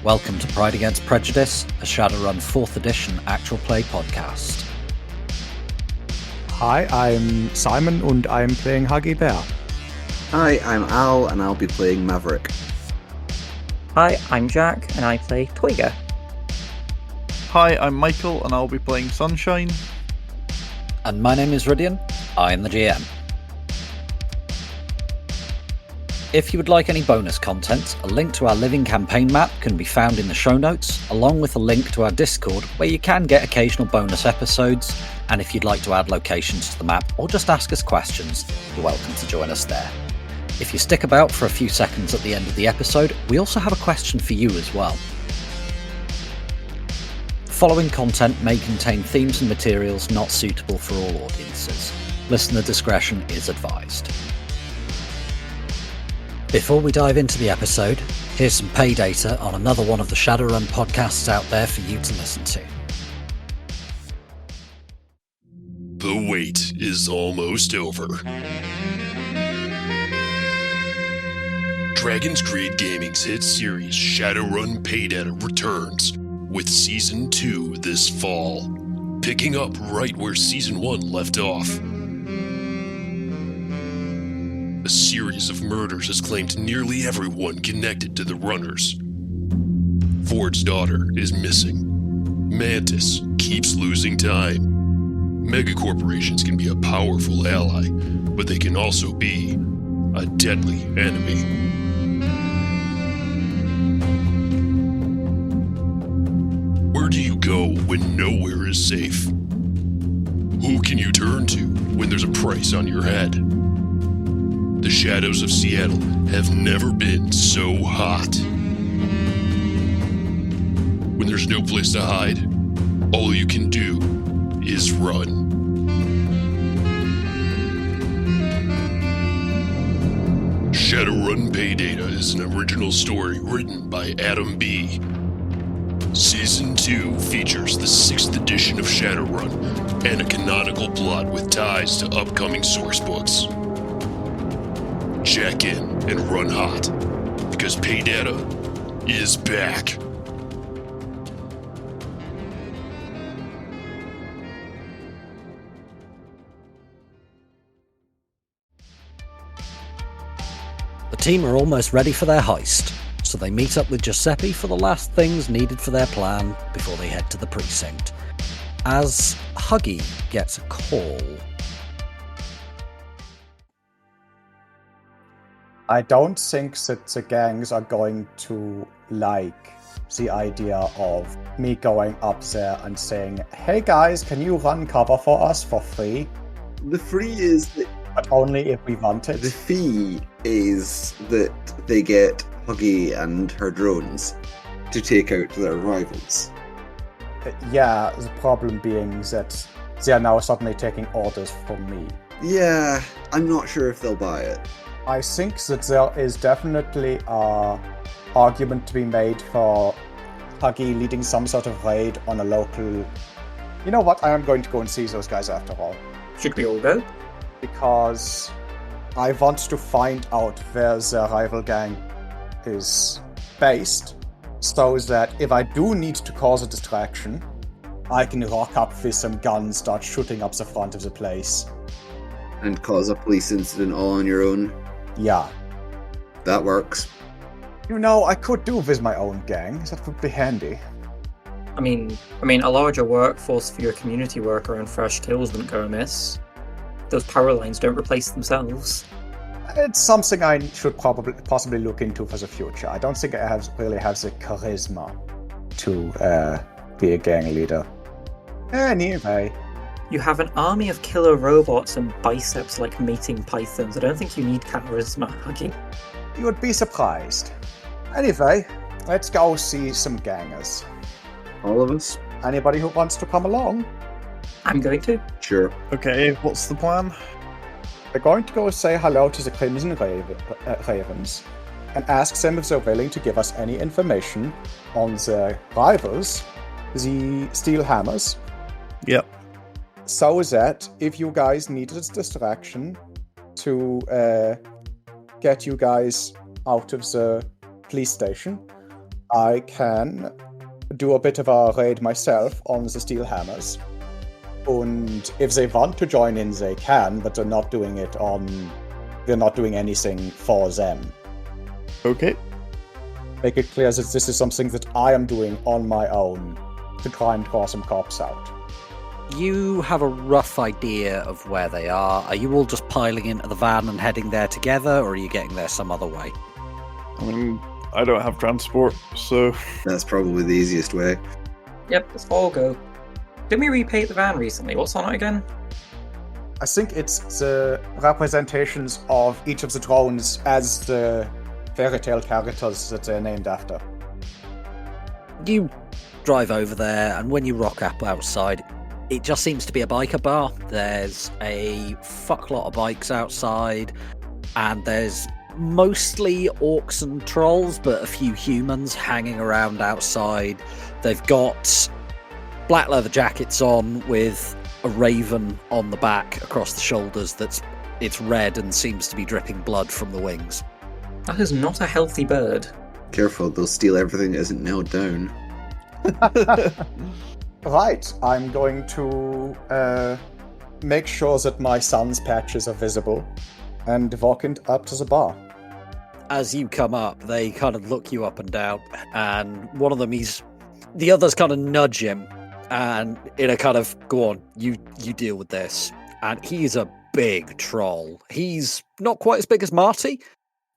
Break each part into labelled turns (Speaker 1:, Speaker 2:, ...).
Speaker 1: Welcome to Pride Against Prejudice, a Shadowrun 4th edition actual play podcast.
Speaker 2: Hi, I'm Simon and I'm playing Huggy Bear.
Speaker 3: Hi, I'm Al and I'll be playing Maverick.
Speaker 4: Hi, I'm Jack and I play Toyga.
Speaker 5: Hi, I'm Michael and I'll be playing Sunshine.
Speaker 1: And my name is Rhydian, I am the GM. If you would like any bonus content, a link to our living campaign map can be found in the show notes, along with a link to our Discord where you can get occasional bonus episodes, and if you'd like to add locations to the map or just ask us questions, you're welcome to join us there. If you stick about for a few seconds at the end of the episode, we also have a question for you as well. The following content may contain themes and materials not suitable for all audiences. Listener discretion is advised. Before we dive into the episode, here's some pay data on another one of the Shadowrun podcasts out there for you to listen to.
Speaker 6: The wait is almost over. Dragon's Greed Gaming's hit series Shadowrun Pay Data returns with Season 2 this fall, picking up right where Season 1 left off. A series of murders has claimed nearly everyone connected to the runners. Ford's daughter is missing. Mantis keeps losing time. Megacorporations can be a powerful ally, but they can also be a deadly enemy. Where do you go when nowhere is safe? Who can you turn to when there's a price on your head? The shadows of Seattle have never been so hot. When there's no place to hide, all you can do is run. Shadowrun Pay Data is an original story written by Adam B. Season 2 features the 6th edition of Shadowrun and a canonical plot with ties to upcoming source books. Check in and run hot, because Pay Data is back.
Speaker 1: The team are almost ready for their heist, so they meet up with Guiseppi for the last things needed for their plan before they head to the precinct. As Huggy gets a call.
Speaker 2: I don't think that the gangs are going to like the idea of me going up there and saying, hey guys, can you run cover for us for free?
Speaker 3: The free is that,
Speaker 2: But only if we want it.
Speaker 3: the fee is that they get Huggy and her drones to take out their rivals.
Speaker 2: Yeah, the problem being that they are now suddenly taking orders from me.
Speaker 3: Yeah, I'm not sure if they'll buy it.
Speaker 2: I think that there is definitely a argument to be made for Huggy leading some sort of raid on a local... You know what, I am going to go and see those guys after all.
Speaker 4: Should we all go?
Speaker 2: Because I want to find out where the rival gang is based, so that if I do need to cause a distraction, I can rock up with some guns, start shooting up the front of the place.
Speaker 3: And cause a police incident all on your own.
Speaker 2: Yeah.
Speaker 3: That works.
Speaker 2: You know, I could do with my own gang. That would be handy.
Speaker 4: I mean, a larger workforce for your community work around fresh kills wouldn't go amiss. Those power lines don't replace themselves.
Speaker 2: It's something I should possibly look into for the future. I don't think I really have the charisma to be a gang leader. Anyway.
Speaker 4: You have an army of killer robots and biceps like mating pythons. I don't think you need charisma, Huggy.
Speaker 2: You would be surprised. Anyway, let's go see some gangers.
Speaker 3: All of us?
Speaker 2: Anybody who wants to come along?
Speaker 4: I'm going to.
Speaker 3: Sure.
Speaker 5: Okay, what's the plan?
Speaker 2: We're going to go say hello to the Crimson Ravens and ask them if they're willing to give us any information on the rivals, the Steel Hammers.
Speaker 5: Yep.
Speaker 2: So that if you guys needed a distraction to get you guys out of the police station, I can do a bit of a raid myself on the steel hammers. And if they want to join in, they can, but they're not doing anything for them.
Speaker 5: Okay.
Speaker 2: Make it clear that this is something that I am doing on my own to try and draw some cops out.
Speaker 1: You have a rough idea of where they are. Are you all just piling into the van and heading there together, or are you getting there some other way?
Speaker 5: I mean, I don't have transport, so...
Speaker 3: That's probably the easiest way.
Speaker 4: Yep, let's all go. Didn't we repaint the van recently? What's on it again?
Speaker 2: I think it's the representations of each of the drones as the fairy tale characters that they're named after.
Speaker 1: You drive over there, and when you rock up outside, it just seems to be a biker bar. There's a fuck lot of bikes outside, and there's mostly orcs and trolls, but a few humans hanging around outside. They've got black leather jackets on with a raven on the back across the shoulders it's red and seems to be dripping blood from the wings.
Speaker 4: That is not a healthy bird.
Speaker 3: Careful, they'll steal everything that isn't nailed down.
Speaker 2: Right, I'm going to make sure that my sun's patches are visible and walk up to the bar.
Speaker 1: As you come up, they kind of look you up and down, and one of them, the others kind of nudge him, and in a kind of, go on, you deal with this. And he's a big troll. He's not quite as big as Marty,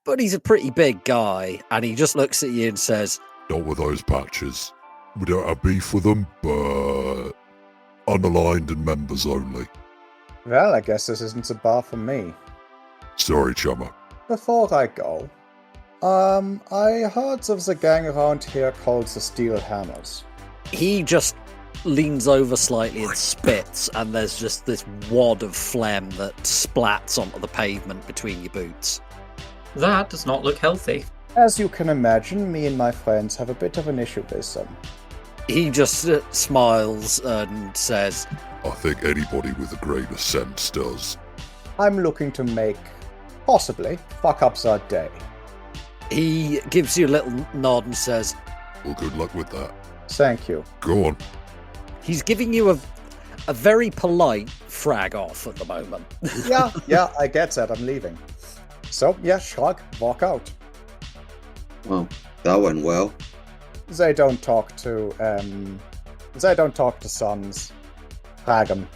Speaker 1: but he's a pretty big guy, and he just looks at you and says,
Speaker 6: Not with those patches. We don't have beef with them, but unaligned and members only.
Speaker 2: Well, I guess this isn't the bar for me.
Speaker 6: Sorry, chummer.
Speaker 2: Before I go, I heard of the gang around here called the Steel Hammers.
Speaker 1: he just leans over slightly and spits, and there's just this wad of phlegm that splats onto the pavement between your boots.
Speaker 4: That does not look healthy.
Speaker 2: As you can imagine, me and my friends have a bit of an issue with them.
Speaker 1: He just smiles and says,
Speaker 6: I think anybody with a grain of sense does.
Speaker 2: I'm looking to make, possibly, fuck ups our day.
Speaker 1: He gives you a little nod and says,
Speaker 6: Well, good luck with that.
Speaker 2: Thank you.
Speaker 6: Go on.
Speaker 1: he's giving you a very polite frag off at the moment.
Speaker 2: Yeah, I get that, I'm leaving. So, yeah, shrug, walk out.
Speaker 3: Well, that went well.
Speaker 2: They don't talk to sons. Frag 'em.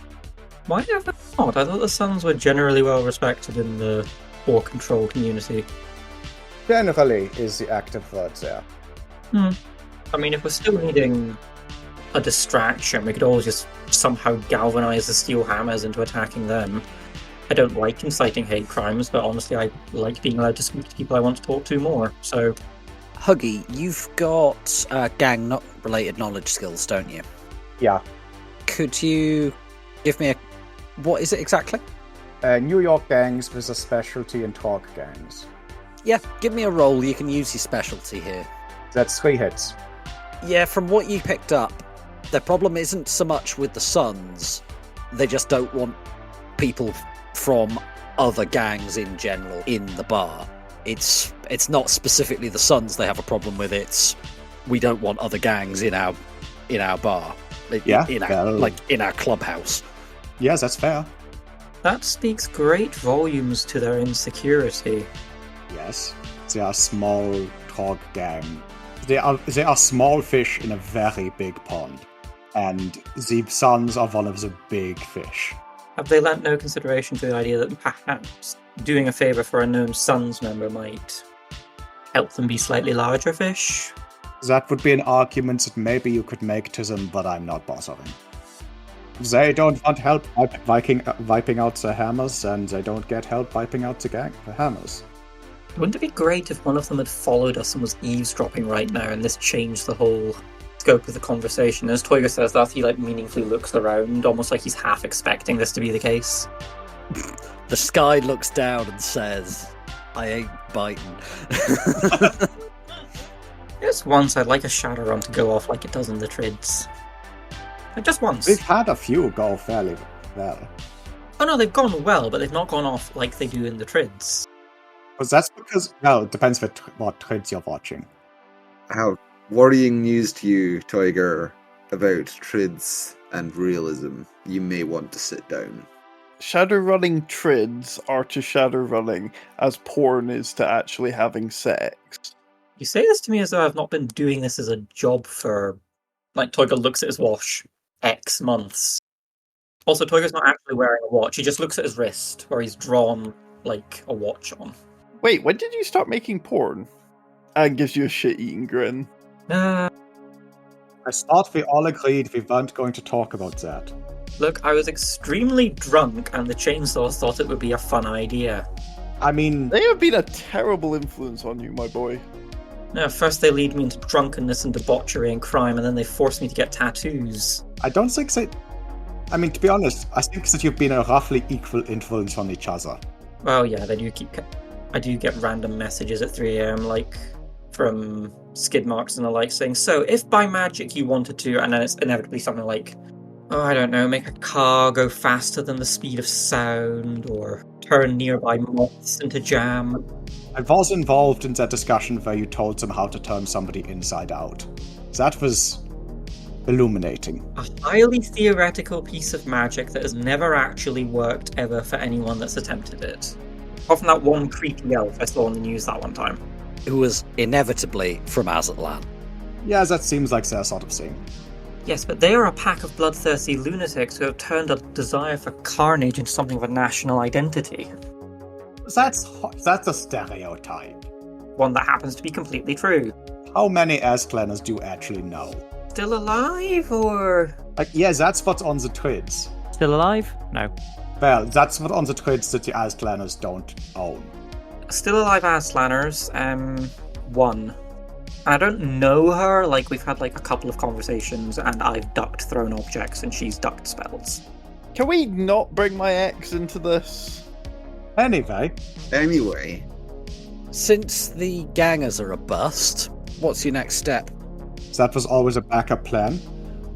Speaker 4: Why have they not? I thought the Suns were generally well respected in the war control community.
Speaker 2: Generally is the active word there.
Speaker 4: I mean, if we're still needing a distraction, we could always just somehow galvanize the Steel Hammers into attacking them. I don't like inciting hate crimes, but honestly, I like being allowed to speak to people I want to talk to more, so...
Speaker 1: Huggy, you've got gang-related knowledge skills, don't you?
Speaker 2: Yeah.
Speaker 1: Could you give me what is it exactly?
Speaker 2: New York gangs with a specialty in talk gangs.
Speaker 1: Yeah, give me a roll. You can use your specialty here.
Speaker 2: That's 3 hits.
Speaker 1: Yeah, from what you picked up, their problem isn't so much with the Suns. They just don't want people from other gangs in general in the bar. It's not specifically the Suns they have a problem with. It's we don't want other gangs in our bar. In our clubhouse.
Speaker 2: Yes, that's fair.
Speaker 4: That speaks great volumes to their insecurity.
Speaker 2: Yes, they are small talk gang. They are small fish in a very big pond, and the Suns are one of the big fish.
Speaker 4: Have they lent no consideration to the idea that perhaps doing a favour for a known Suns member might help them be slightly larger fish?
Speaker 2: That would be an argument that maybe you could make to them, but I'm not bothering. They don't want help wiping out the hammers, and they don't get help wiping out the hammers.
Speaker 4: Wouldn't it be great if one of them had followed us and was eavesdropping right now, and this changed the whole scope of the conversation? As Toyga says that, he meaningfully looks around, almost like he's half expecting this to be the case.
Speaker 1: The sky looks down and says, I ain't biting.
Speaker 4: Just once, I'd like a Shadowrun to go off like it does in the Trids. Just once.
Speaker 2: We've had a few go fairly well.
Speaker 4: Oh no, they've gone well, but they've not gone off like they do in the Trids.
Speaker 2: But that's because, well, it depends what trids you're watching.
Speaker 3: How worrying news to you, Tiger, about trids and realism. You may want to sit down.
Speaker 5: Shadowrunning trids are to shadowrunning as porn is to actually having sex.
Speaker 4: You say this to me as though I've not been doing this as a job for... Like, Toiger looks at his watch. X months. Also, Toiger's not actually wearing a watch. He just looks at his wrist, where he's drawn, like, a watch on.
Speaker 5: Wait, when did you start making porn? And gives you a shit-eating grin.
Speaker 2: I thought we all agreed we weren't going to talk about that.
Speaker 4: Look, I was extremely drunk, and the chainsaws thought it would be a fun idea.
Speaker 2: I mean,
Speaker 5: They have been a terrible influence on you, my boy.
Speaker 4: No, first they lead me into drunkenness and debauchery and crime, and then they force me to get tattoos.
Speaker 2: I don't think that... I mean, to be honest, I think that you've been a roughly equal influence on each other.
Speaker 4: Well, yeah, I do get random messages at 3 a.m, like, from skid marks and the like, saying, so, if by magic you wanted to, and then it's inevitably something like, oh, I don't know, make a car go faster than the speed of sound, or turn nearby moths into jam.
Speaker 2: I was involved in that discussion where you told them how to turn somebody inside out. That was illuminating.
Speaker 4: A highly theoretical piece of magic that has never actually worked ever for anyone that's attempted it. Apart from that one creepy elf I saw on the news that one time.
Speaker 1: Who was inevitably from Azatlan.
Speaker 2: Yeah, that seems like their sort of thing.
Speaker 4: Yes, but they are a pack of bloodthirsty lunatics who have turned a desire for carnage into something of a national identity.
Speaker 2: That's a stereotype.
Speaker 4: One that happens to be completely true.
Speaker 2: How many Azclanners do you actually know?
Speaker 4: Still alive, or...?
Speaker 2: Yeah, that's what's on the Twids.
Speaker 7: Still alive? No.
Speaker 2: Well, that's what on the Twids that the Azclanners don't own.
Speaker 4: Still alive Aztlanners, one. I don't know her, like, we've had, like, a couple of conversations, and I've ducked thrown objects, and she's ducked spells.
Speaker 5: Can we not bring my ex into this?
Speaker 2: Anyway,
Speaker 1: Since the gangers are a bust, what's your next step?
Speaker 2: that was always a backup plan.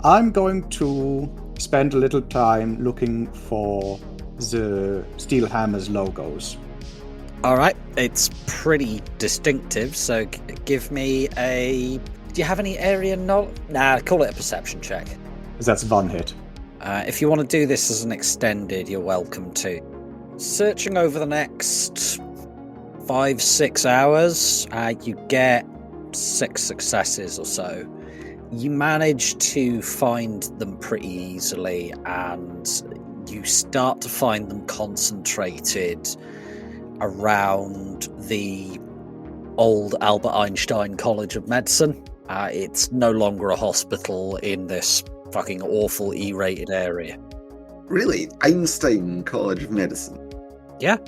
Speaker 2: I'm going to spend a little time looking for the Steel Hammers logos.
Speaker 1: Alright, it's pretty distinctive, so give me a... Do you have any area knowledge? Nah, call it a perception check.
Speaker 2: That's one hit.
Speaker 1: If you want to do this as an extended, you're welcome to. Searching over the next 5-6 hours, you get 6 successes or so. You manage to find them pretty easily, and you start to find them concentrated around the old Albert Einstein College of Medicine. It's no longer a hospital in this fucking awful E-rated area.
Speaker 3: Really? Einstein College of Medicine?
Speaker 1: Yeah.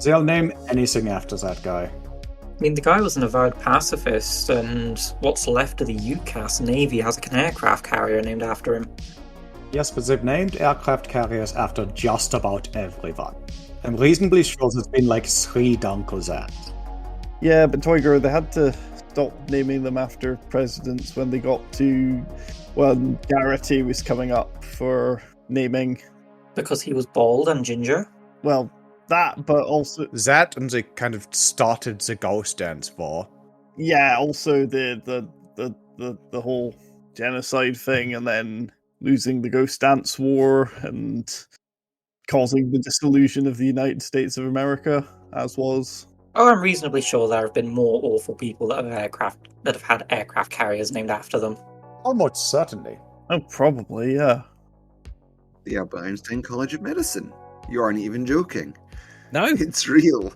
Speaker 2: They'll name anything after that guy.
Speaker 4: I mean, the guy was an avowed pacifist, and what's left of the UCAS Navy has an aircraft carrier named after him.
Speaker 2: Yes, but they've named aircraft carriers after just about everyone. I'm reasonably sure there's been like 3 Dunkles at.
Speaker 5: Yeah, but Toiger, they had to stop naming them after presidents when they got to when Garrity was coming up for naming.
Speaker 4: Because he was bald and ginger?
Speaker 5: Well, that, but also...
Speaker 2: That and they kind of started the Ghost Dance War.
Speaker 5: Yeah, also the whole genocide thing, and then losing the Ghost Dance War, and causing the dissolution of the United States of America, as was.
Speaker 4: Oh, I'm reasonably sure there have been more awful people that have had aircraft carriers named after them.
Speaker 2: Almost certainly.
Speaker 5: Oh, probably, yeah.
Speaker 3: The Albert Einstein College of Medicine. You aren't even joking.
Speaker 1: No?
Speaker 3: It's real.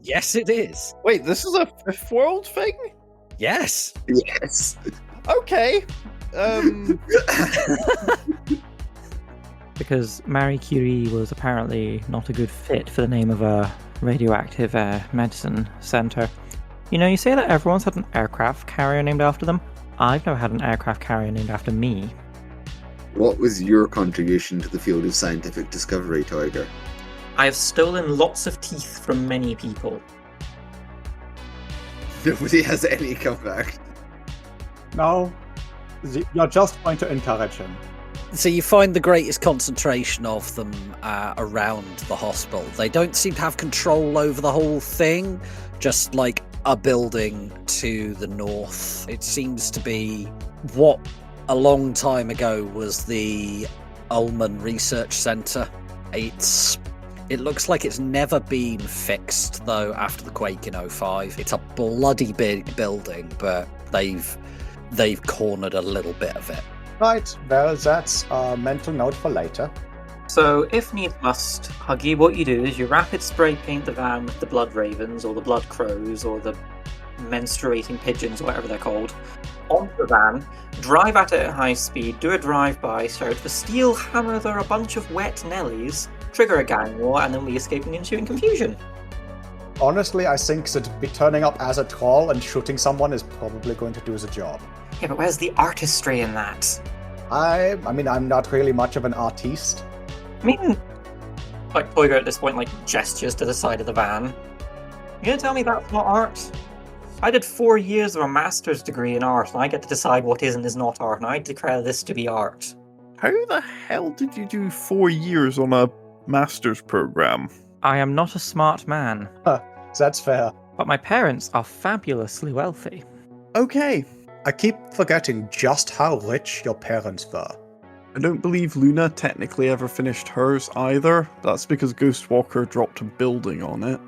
Speaker 1: Yes, it is.
Speaker 5: Wait, this is a Fifth World thing?
Speaker 1: Yes.
Speaker 3: Yes.
Speaker 5: Okay.
Speaker 7: Because Marie Curie was apparently not a good fit for the name of a radioactive medicine center. You know, you say that everyone's had an aircraft carrier named after them. I've never had an aircraft carrier named after me.
Speaker 3: What was your contribution to the field of scientific discovery, Tiger?
Speaker 4: I have stolen lots of teeth from many people.
Speaker 3: Nobody has any comeback.
Speaker 2: No, you're just going to encourage him.
Speaker 1: So you find the greatest concentration of them around the hospital. They don't seem to have control over the whole thing, just like a building to the north. It seems to be what a long time ago was the Ullman Research Centre. It looks like it's never been fixed, though, after the quake in 05. It's a bloody big building, but they've cornered a little bit of it.
Speaker 2: Right, well, that's a mental note for later.
Speaker 4: So, if need must, Huggy, what you do is you rapid spray paint the van with the blood ravens, or the blood crows, or the menstruating pigeons, or whatever they're called, onto the van, drive at it at high speed, do a drive-by, shout for steel hammer, there are a bunch of wet Nellies, trigger a gang war, and then we escape in ensuing confusion.
Speaker 2: Honestly, I think that be turning up as a troll and shooting someone is probably going to do the job.
Speaker 4: Yeah, but where's the artistry in that?
Speaker 2: I mean, I'm not really much of an artiste.
Speaker 4: I mean, like, Toygo at this point, like, gestures to the side of the van. You gonna tell me that's not art? I did 4 years of a master's degree in art, and I get to decide what is and is not art, and I declare this to be art.
Speaker 5: How the hell did you do 4 years on a master's program?
Speaker 7: I am not a smart man,
Speaker 2: That's fair.
Speaker 7: but my parents are fabulously wealthy.
Speaker 5: Okay.
Speaker 2: I keep forgetting just how rich your parents were.
Speaker 5: I don't believe Luna technically ever finished hers either. That's because Ghostwalker dropped a building on it.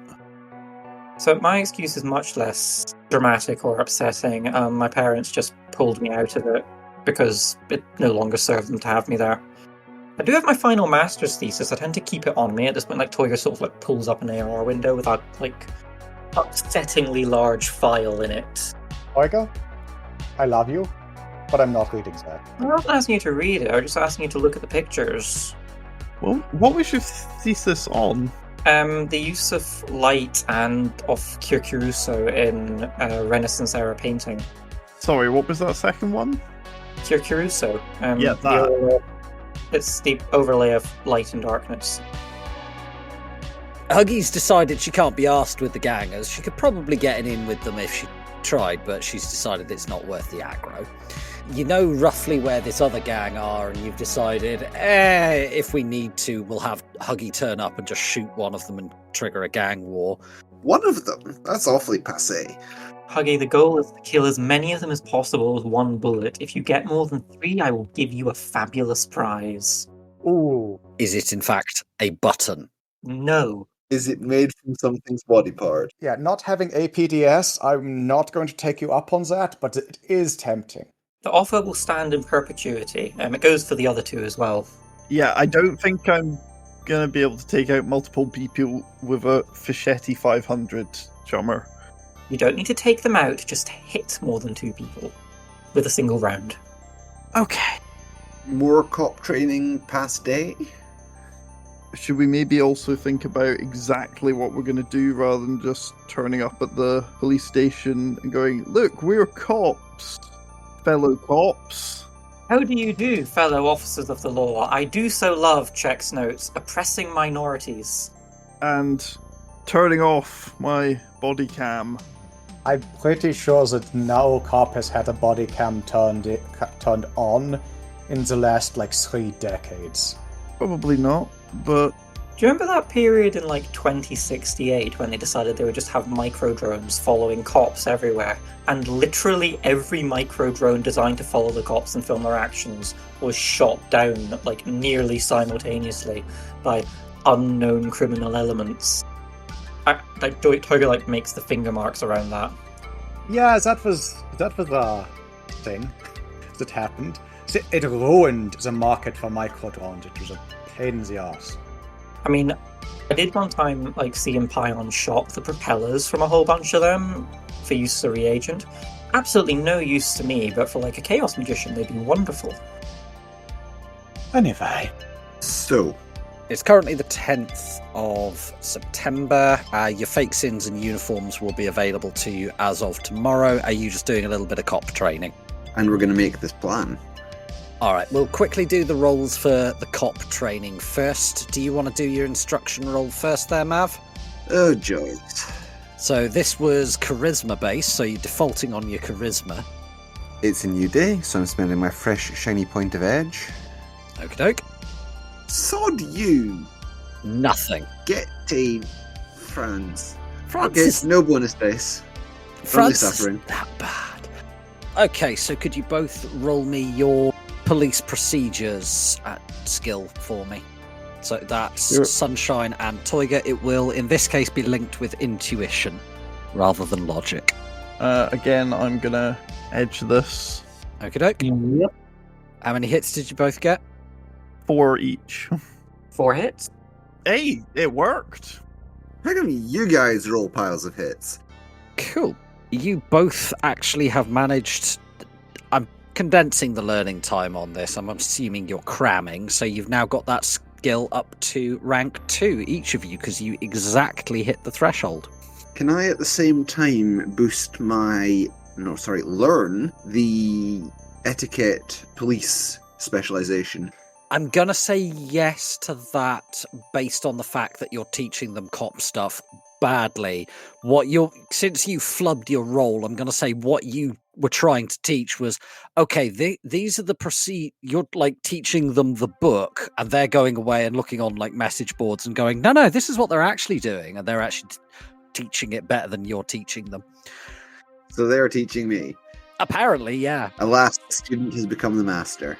Speaker 4: So my excuse is much less dramatic or upsetting. My parents just pulled me out of it because it no longer served them to have me there. I do have my final master's thesis. I tend to keep it on me at this point. Like, Toygo sort of like pulls up an AR window with a like upsettingly large file in it.
Speaker 2: Toygo, I love you, but I'm not reading that.
Speaker 4: I'm not asking you to read it. I'm just asking you to look at the pictures.
Speaker 5: Well, what was your thesis on?
Speaker 4: The use of light and of Cucuruso in Renaissance era painting.
Speaker 5: Sorry, what was that second one?
Speaker 4: Cucuruso.
Speaker 5: Yeah, that.
Speaker 4: It's the overlay of light and darkness.
Speaker 1: Huggy's decided she can't be arsed with the gangers. She could probably get in with them if she tried, but she's decided it's not worth the aggro. You know roughly where this other gang are, and you've decided, if we need to, we'll have Huggy turn up and just shoot one of them and trigger a gang war.
Speaker 3: One of them? That's awfully passé.
Speaker 4: Huggy, the goal is to kill as many of them as possible with one bullet. If you get more than 3, I will give you a fabulous prize.
Speaker 2: Ooh.
Speaker 1: Is it in fact a button?
Speaker 4: No.
Speaker 3: Is it made from something's body part?
Speaker 2: Yeah, not having APDS, I'm not going to take you up on that, but it is tempting.
Speaker 4: The offer will stand in perpetuity. It goes for the other 2 as well.
Speaker 5: Yeah, I don't think I'm going to be able to take out multiple people with a Fischetti 500, Chummer.
Speaker 4: You don't need to take them out, just hit more than 2 people with a single round.
Speaker 5: Okay.
Speaker 3: More cop training past day?
Speaker 5: Should we maybe also think about exactly what we're going to do rather than just turning up at the police station and going, look, we're cops, fellow cops?
Speaker 4: How do you do, fellow officers of the law? I do so love, checks notes, oppressing minorities.
Speaker 5: And turning off my body cam.
Speaker 2: I'm pretty sure that no cop has had a body cam turned on in the last, 3 decades.
Speaker 5: Probably not, but...
Speaker 4: Do you remember that period in, 2068 when they decided they would just have micro-drones following cops everywhere? And literally every micro-drone designed to follow the cops and film their actions was shot down, nearly simultaneously by unknown criminal elements. Toygo makes the finger marks around that.
Speaker 2: Yeah, that was a thing that happened. It ruined the market for micro-drones. It was a pain in the ass.
Speaker 4: I mean, I did one time see Empion shop the propellers from a whole bunch of them for use as a reagent. Absolutely no use to me, but for a Chaos Magician, they'd be wonderful.
Speaker 2: Anyway.
Speaker 3: So,
Speaker 1: it's currently the 10th of September. Your fake sins and uniforms will be available to you as of tomorrow. Are you just doing a little bit of cop training?
Speaker 3: and we're going to make this plan.
Speaker 1: Alright, we'll quickly do the roles for the cop training first. Do you want to do your instruction roll first there, Mav?
Speaker 3: Oh, joy.
Speaker 1: So this was charisma based, so you're defaulting on your charisma.
Speaker 8: It's a new day, so I'm spending my fresh, shiny point of edge.
Speaker 1: Okie doke.
Speaker 3: Sod you!
Speaker 1: Nothing.
Speaker 3: Get to France.
Speaker 1: France
Speaker 3: Okay, no bonus dice. Only
Speaker 1: France
Speaker 3: suffering.
Speaker 1: isn't that bad. Okay, so could you both roll me your police procedures skill for me? So that's
Speaker 5: Sure.
Speaker 1: Sunshine and Toiga. It will, in this case, be linked with intuition rather than logic.
Speaker 5: Again, I'm gonna edge this.
Speaker 1: Okie doke.
Speaker 4: Yep.
Speaker 1: How many hits did you both get?
Speaker 5: 4 each.
Speaker 4: 4 hits.
Speaker 5: Hey, it worked.
Speaker 3: How come you guys roll piles of hits?
Speaker 1: Cool. You both actually have managed. I'm condensing the learning time on this. I'm assuming you're cramming, so you've now got that skill up to rank 2, each of you, because you exactly hit the threshold.
Speaker 3: Can I at the same time boost learn the etiquette police specialization?
Speaker 1: I'm gonna say yes to that based on the fact that you're teaching them cop stuff badly. Since you flubbed your role, I'm gonna say what you were trying to teach was okay. These are the you're like teaching them the book, and they're going away and looking on like message boards and going, no, this is what they're actually doing, and they're actually teaching it better than you're teaching them.
Speaker 3: So they're teaching me.
Speaker 1: Apparently, yeah.
Speaker 3: Alas, the student has become the master.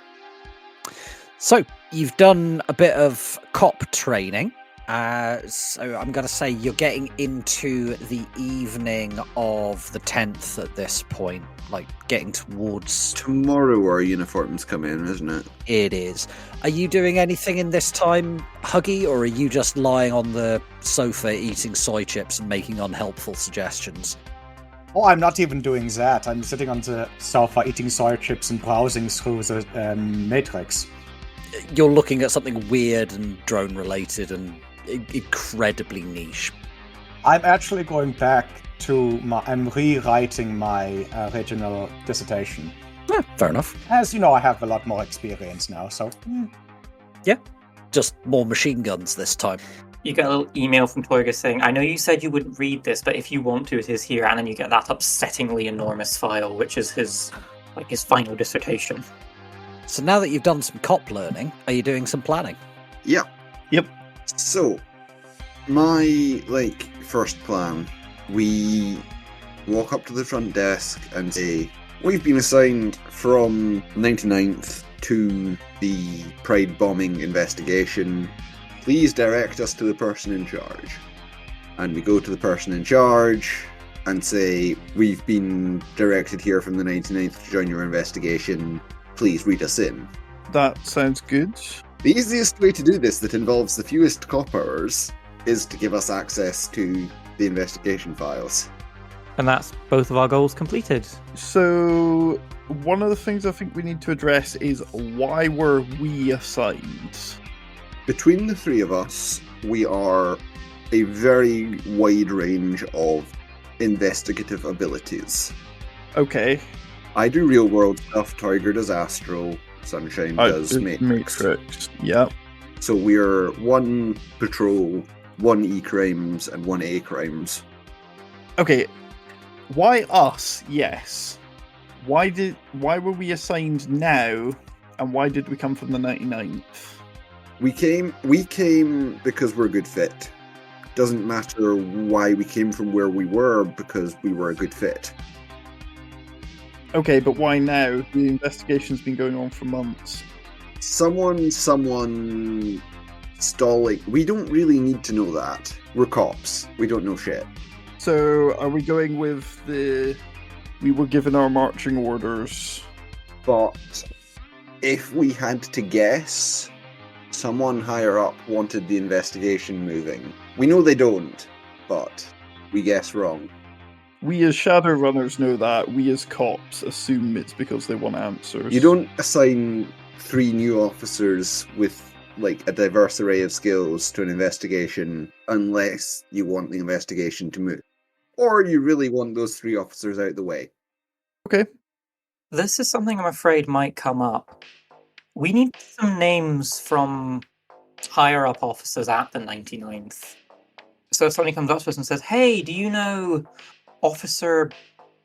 Speaker 1: So, you've done a bit of cop training. So I'm going to say you're getting into the evening of the 10th at this point, like getting towards...
Speaker 3: Tomorrow our uniforms come in, isn't it?
Speaker 1: It is. Are you doing anything in this time, Huggy, or are you just lying on the sofa eating soy chips and making unhelpful suggestions?
Speaker 2: Oh, I'm not even doing that. I'm sitting on the sofa eating soy chips and browsing through the Matrix.
Speaker 1: You're looking at something weird and drone related and incredibly niche.
Speaker 2: I'm actually going back to I'm rewriting my original dissertation.
Speaker 1: Yeah, fair enough.
Speaker 2: As you know, I have a lot more experience now, so...
Speaker 1: Yeah, just more machine guns this time.
Speaker 4: You get a little email from Toiga saying, I know you said you wouldn't read this, but if you want to, it is here. And then you get that upsettingly enormous file, which is his final dissertation.
Speaker 1: So now that you've done some cop learning, are you doing some planning?
Speaker 3: Yeah.
Speaker 5: Yep.
Speaker 3: So, my, first plan, we walk up to the front desk and say, we've been assigned from 99th to the Pride bombing investigation. Please direct us to the person in charge. And we go to the person in charge and say, we've been directed here from the 99th to join your investigation. Please read us in.
Speaker 5: That sounds good.
Speaker 3: The easiest way to do this that involves the fewest cop hours is to give us access to the investigation files.
Speaker 7: And that's both of our goals completed.
Speaker 5: So, one of the things I think we need to address is why were we assigned?
Speaker 3: Between the three of us, we are a very wide range of investigative abilities.
Speaker 5: Okay.
Speaker 3: I do real-world stuff, Tiger does Astral, Sunshine does Matrix.
Speaker 5: Yeah.
Speaker 3: So we're 1 patrol, 1 E-crimes, and 1 A-crimes.
Speaker 5: Okay. Why us? Yes. Why were we assigned now, and why did we come from the 99th?
Speaker 3: We came because we're a good fit. Doesn't matter why we came from where we were, because we were a good fit.
Speaker 5: Okay, but why now? The investigation's been going on for months.
Speaker 3: Someone stalling. We don't really need to know that. We're cops. We don't know shit.
Speaker 5: So, are we going with we were given our marching orders?
Speaker 3: But if we had to guess, someone higher up wanted the investigation moving. We know they don't, but we guess wrong.
Speaker 5: We as Shadowrunners know that. We as cops assume it's because they want answers.
Speaker 3: You don't assign 3 new officers with a diverse array of skills to an investigation unless you want the investigation to move. Or you really want those 3 officers out the way.
Speaker 5: Okay.
Speaker 4: This is something I'm afraid might come up. We need some names from higher up officers at the 99th. So if somebody comes up to us and says, hey, do you know Officer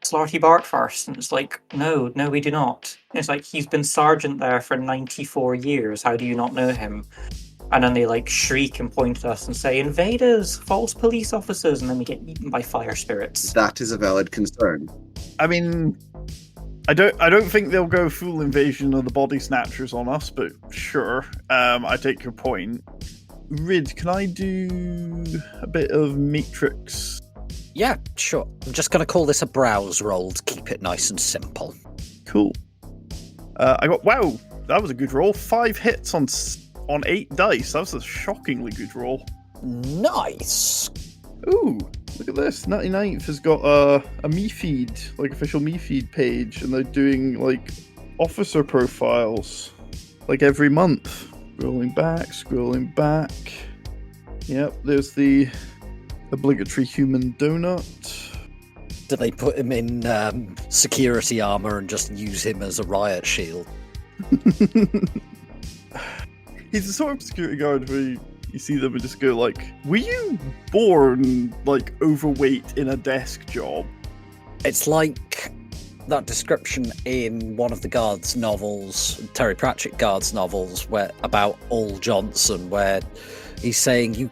Speaker 4: Slarty Bart first, and it's like, no, we do not. And it's like, he's been sergeant there for 94 years, how do you not know him? And then they like shriek and point at us and say, invaders, false police officers, and then we get eaten by fire spirits.
Speaker 3: That is a valid concern.
Speaker 5: I mean, I don't think they'll go full invasion of the body snatchers on us, but sure. I take your point. Ryd, can I do a bit of Matrix?
Speaker 1: Yeah, sure. I'm just going to call this a browse roll to keep it nice and simple.
Speaker 5: Cool. Wow, that was a good roll. 5 hits on 8 dice. That was a shockingly good roll.
Speaker 1: Nice!
Speaker 5: Ooh, look at this. 99th has got a me feed, like official me feed page, and they're doing like officer profiles like every month. Scrolling back. Yep, there's the obligatory human donut.
Speaker 1: Do they put him in security armor and just use him as a riot shield?
Speaker 5: He's the sort of security guard where you see them and just go like, were you born like overweight in a desk job?
Speaker 1: It's like that description in one of the Guards novels, Terry Pratchett Guards novels, where about Al Johnson, where he's saying you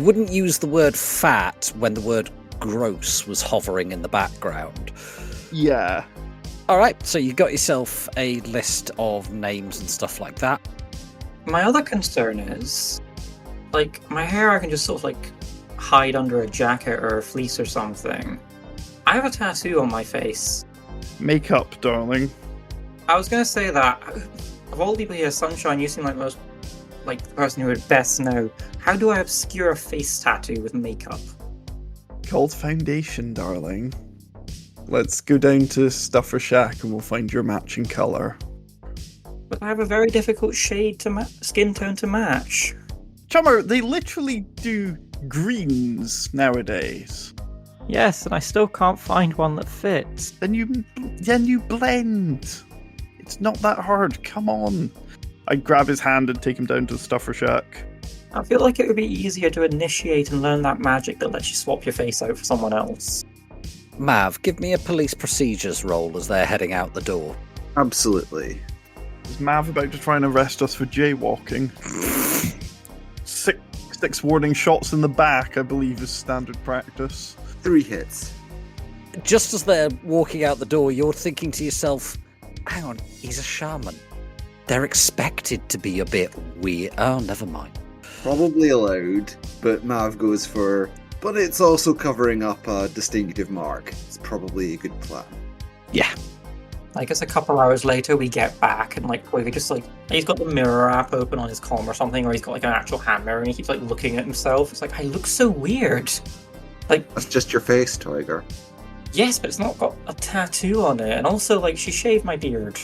Speaker 1: wouldn't use the word fat when the word gross was hovering in the background.
Speaker 5: Yeah.
Speaker 1: All right, so you got yourself a list of names and stuff like that.
Speaker 4: My other concern is, like, my hair I can just sort of like hide under a jacket or a fleece or something. I have a tattoo on my face.
Speaker 5: Makeup, darling.
Speaker 4: I was going to say that, of all the people here, Sunshine, you seem like the person who would best know. How do I obscure a face tattoo with makeup?
Speaker 5: Called foundation, darling. Let's go down to Stuffer Shack and we'll find your matching colour.
Speaker 4: But I have a very difficult shade to skin tone to match.
Speaker 5: Chummer, they literally do greens nowadays.
Speaker 7: Yes, and I still can't find one that fits.
Speaker 5: Then you blend. It's not that hard. Come on. I grab his hand and take him down to the Stuffer Shack.
Speaker 4: I feel like it would be easier to initiate and learn that magic that lets you swap your face out for someone else.
Speaker 1: Mav, give me a police procedures roll as they're heading out the door.
Speaker 3: Absolutely.
Speaker 5: Is Mav about to try and arrest us for jaywalking? 6 warning shots in the back, I believe, is standard practice.
Speaker 3: 3 hits.
Speaker 1: Just as they're walking out the door, you're thinking to yourself, hang on, he's a shaman. They're expected to be a bit weird. Oh, never mind.
Speaker 3: Probably allowed, but Mav goes for, but it's also covering up a distinctive mark. It's probably a good plan.
Speaker 1: Yeah.
Speaker 4: I guess a couple hours later we get back and we just he's got the mirror app open on his comm or something, or he's got like an actual hand mirror and he keeps looking at himself. It's like, I look so weird.
Speaker 3: That's just your face, Tiger.
Speaker 4: Yes, but it's not got a tattoo on it. And also she shaved my beard.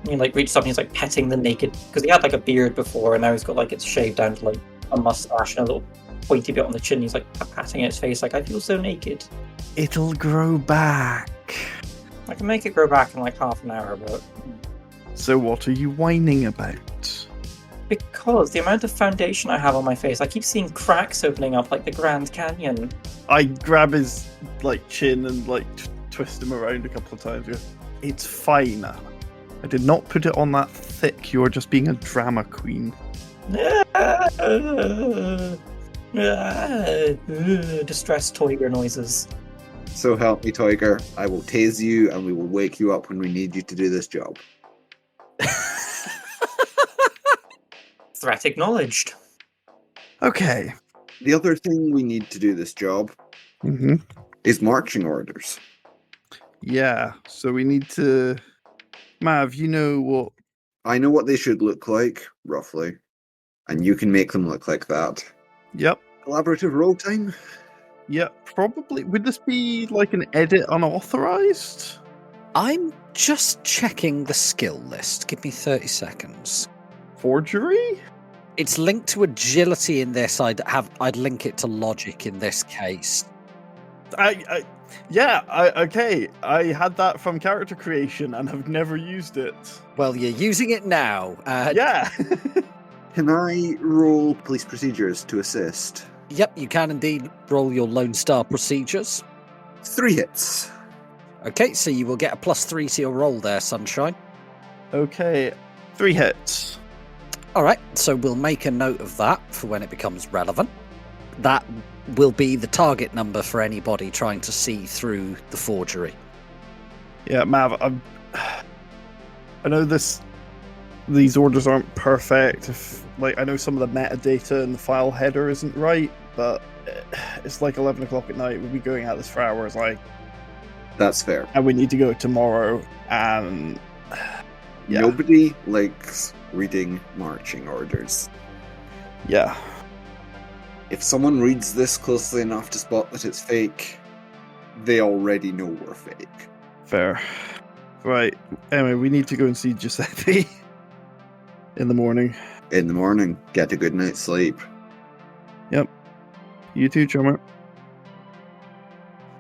Speaker 4: I mean, reached up and he's petting the naked, because he had a beard before and now he's got it's shaved down to a mustache and a little pointy bit on the chin. He's patting his face I feel so naked.
Speaker 5: It'll grow back.
Speaker 4: I can make it grow back in half an hour, but...
Speaker 5: So what are you whining about?
Speaker 4: Because the amount of foundation I have on my face, I keep seeing cracks opening up like the Grand Canyon.
Speaker 5: I grab his chin and twist him around a couple of times. It's fine. I did not put it on that thick. You're just being a drama queen.
Speaker 4: Distressed Toiger noises.
Speaker 3: So help me, Tiger. I will tase you and we will wake you up when we need you to do this job.
Speaker 4: Threat acknowledged.
Speaker 5: Okay.
Speaker 3: The other thing we need to do this job is marching orders.
Speaker 5: Yeah, so we need to... Mav, you know what...
Speaker 3: I know what they should look like, roughly. And you can make them look like that.
Speaker 5: Yep.
Speaker 3: Collaborative roll time?
Speaker 5: Yeah, probably. Would this be an edit unauthorized?
Speaker 1: I'm just checking the skill list. Give me 30 seconds.
Speaker 5: Forgery?
Speaker 1: It's linked to agility in this. I'd link it to logic in this case.
Speaker 5: Okay. I had that from character creation and have never used it.
Speaker 1: Well, you're using it now.
Speaker 5: Yeah.
Speaker 3: Can I roll police procedures to assist?
Speaker 1: Yep, you can indeed roll your Lone Star procedures.
Speaker 3: 3 hits.
Speaker 1: Okay, so you will get a +3 to your roll there, Sunshine.
Speaker 5: Okay, 3 hits.
Speaker 1: All right, so we'll make a note of that for when it becomes relevant. That will be the target number for anybody trying to see through the forgery.
Speaker 5: Yeah, Mav, I know these orders aren't perfect. I know some of the metadata in the file header isn't right, but it's like 11 o'clock at night. We'll be going at this for hours,
Speaker 3: That's fair.
Speaker 5: and we need to go tomorrow, and yeah.
Speaker 3: Nobody likes reading marching orders.
Speaker 5: Yeah.
Speaker 3: If someone reads this closely enough to spot that it's fake, they already know we're fake.
Speaker 5: Fair. Right. Anyway, we need to go and see Guiseppi in the morning.
Speaker 3: In the morning, get a good night's sleep.
Speaker 5: Yep. You too, Chummer.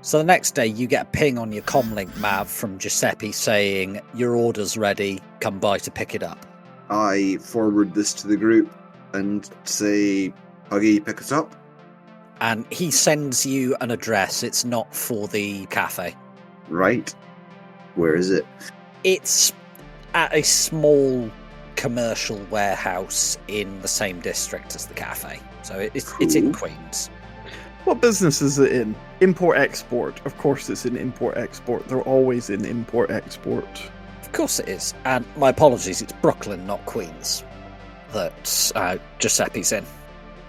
Speaker 1: So the next day, you get a ping on your comlink, Mav, from Guiseppi saying, your order's ready, come by to pick it up.
Speaker 3: I forward this to the group and say, Huggy, pick us up.
Speaker 1: And he sends you an address. It's not for the cafe.
Speaker 3: Right. Where is it?
Speaker 1: It's at a small commercial warehouse in the same district as the cafe. So it's in Queens.
Speaker 5: What business is it in? Import-export. Of course it's in import-export. They're always in import-export.
Speaker 1: Of course it is. And my apologies, it's Brooklyn, not Queens, that Guiseppi's in.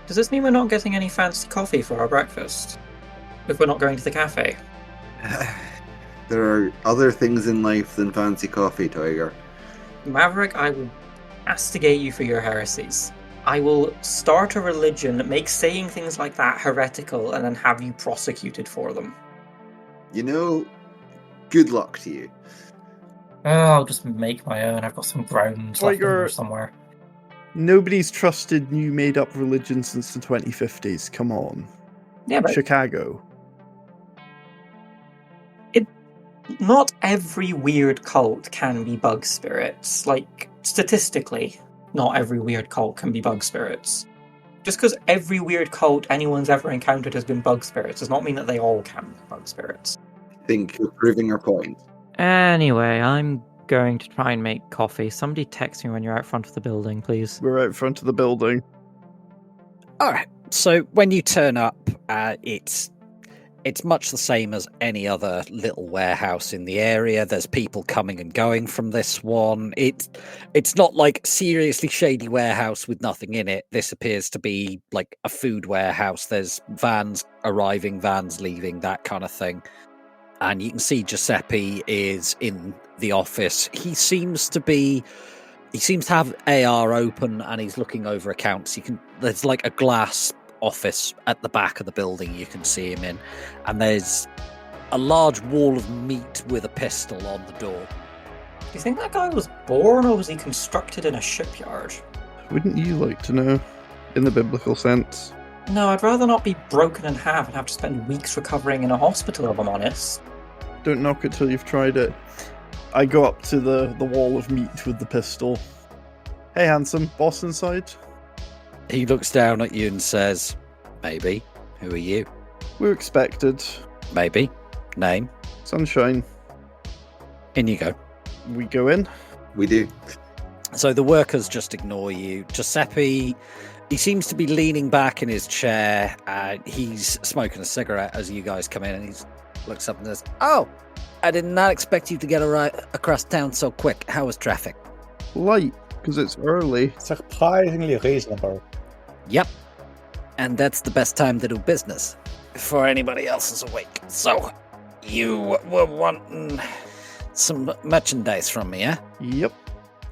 Speaker 4: Does this mean we're not getting any fancy coffee for our breakfast? If we're not going to the cafe?
Speaker 3: There are other things in life than fancy coffee, Tiger.
Speaker 4: Maverick, I will castigate you for your heresies. I will start a religion, make saying things like that heretical, and then have you prosecuted for them.
Speaker 3: You know, good luck to you.
Speaker 4: Oh, I'll just make my own. I've got some grounds left
Speaker 5: Tiger,
Speaker 4: over somewhere.
Speaker 5: Nobody's trusted new made-up religion since the 2050s. Come on.
Speaker 4: Yeah, but
Speaker 5: Chicago.
Speaker 4: not every weird cult can be bug spirits. Like, statistically, not every weird cult can be bug spirits. Just because every weird cult anyone's ever encountered has been bug spirits does not mean that they all can be bug spirits.
Speaker 3: I think you're proving our point.
Speaker 7: Anyway, I'm going to try and make coffee. Somebody text me when you're out front of the building, please.
Speaker 5: We're out front of the building.
Speaker 1: All right. So when you turn up, it's much the same as any other little warehouse in the area. There's people coming and going from this one. It's not like seriously shady warehouse with nothing in it. This appears to be like a food warehouse. There's vans arriving, vans leaving, that kind of thing. And you can see Guiseppi is in the office. He seems to have AR open and he's looking over accounts. There's like a glass office at the back of the building you can see him in, and there's a large wall of meat with a pistol on the door.
Speaker 4: Do you think that guy was born or was he constructed in a shipyard?
Speaker 5: Wouldn't you like to know, in the biblical sense?
Speaker 4: No, I'd rather not be broken in half and have to spend weeks recovering in a hospital, if I'm honest.
Speaker 5: Don't knock it till you've tried it. I go up to the wall of meat with the pistol. Hey, handsome, boss inside?
Speaker 1: He looks down at you and says, maybe. Who are you?
Speaker 5: We're expected.
Speaker 1: Maybe. Name?
Speaker 5: Sunshine.
Speaker 1: In you go.
Speaker 5: We go in?
Speaker 3: We do.
Speaker 1: So the workers just ignore you. Guiseppi, he seems to be leaning back in his chair. He's smoking a cigarette as you guys come in, and he looks up and says, "Oh, I did not expect you to get across town so quick. How was traffic?"
Speaker 5: Light, because it's early.
Speaker 2: Surprisingly reasonable.
Speaker 1: Yep. And that's the best time to do business, before anybody else is awake. So, you were wanting some merchandise from me, eh?
Speaker 5: Yep.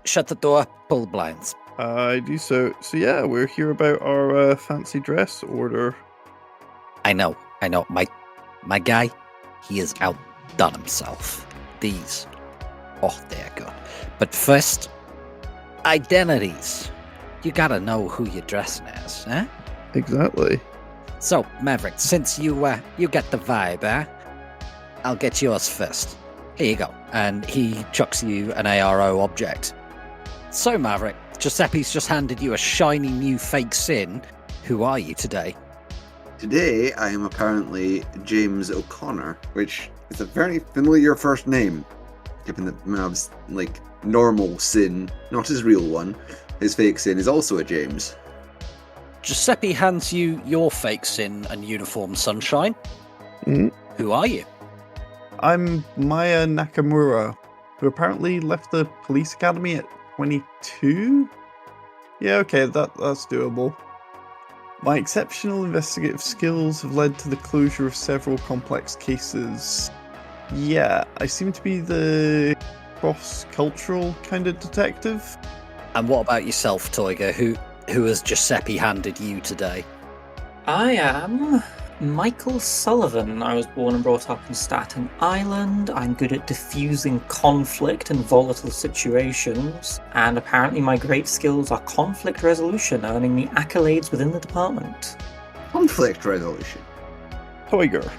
Speaker 1: Shut the door, pull the blinds.
Speaker 5: I do so. So yeah, we're here about our fancy dress order.
Speaker 1: I know. My guy, he has outdone himself. These, they're good. But first, identities. You gotta know who you're dressing as, eh?
Speaker 5: Exactly.
Speaker 1: So, Maverick, since you get the vibe, eh? I'll get yours first. Here you go. And he chucks you an ARO object. So, Maverick, Guiseppi's just handed you a shiny new fake sin. Who are you today?
Speaker 3: Today, I am apparently James O'Connor, which It's a very familiar first name, given that Mav's, normal sin, not his real one, his fake sin is also a James.
Speaker 1: Guiseppi hands you your fake sin and uniform, Sunshine.
Speaker 5: Mm.
Speaker 1: Who are you?
Speaker 5: I'm Maya Nakamura, who apparently left the police academy at 22? Yeah, okay, that's doable. My exceptional investigative skills have led to the closure of several complex cases. Yeah, I seem to be the cross-cultural kind of detective.
Speaker 1: And what about yourself, Toiga? Who has Guiseppi handed you today?
Speaker 4: I am Michael Sullivan. I was born and brought up in Staten Island. I'm good at diffusing conflict in volatile situations, and apparently my great skills are conflict resolution, earning me accolades within the department.
Speaker 3: Conflict resolution.
Speaker 5: Toiger.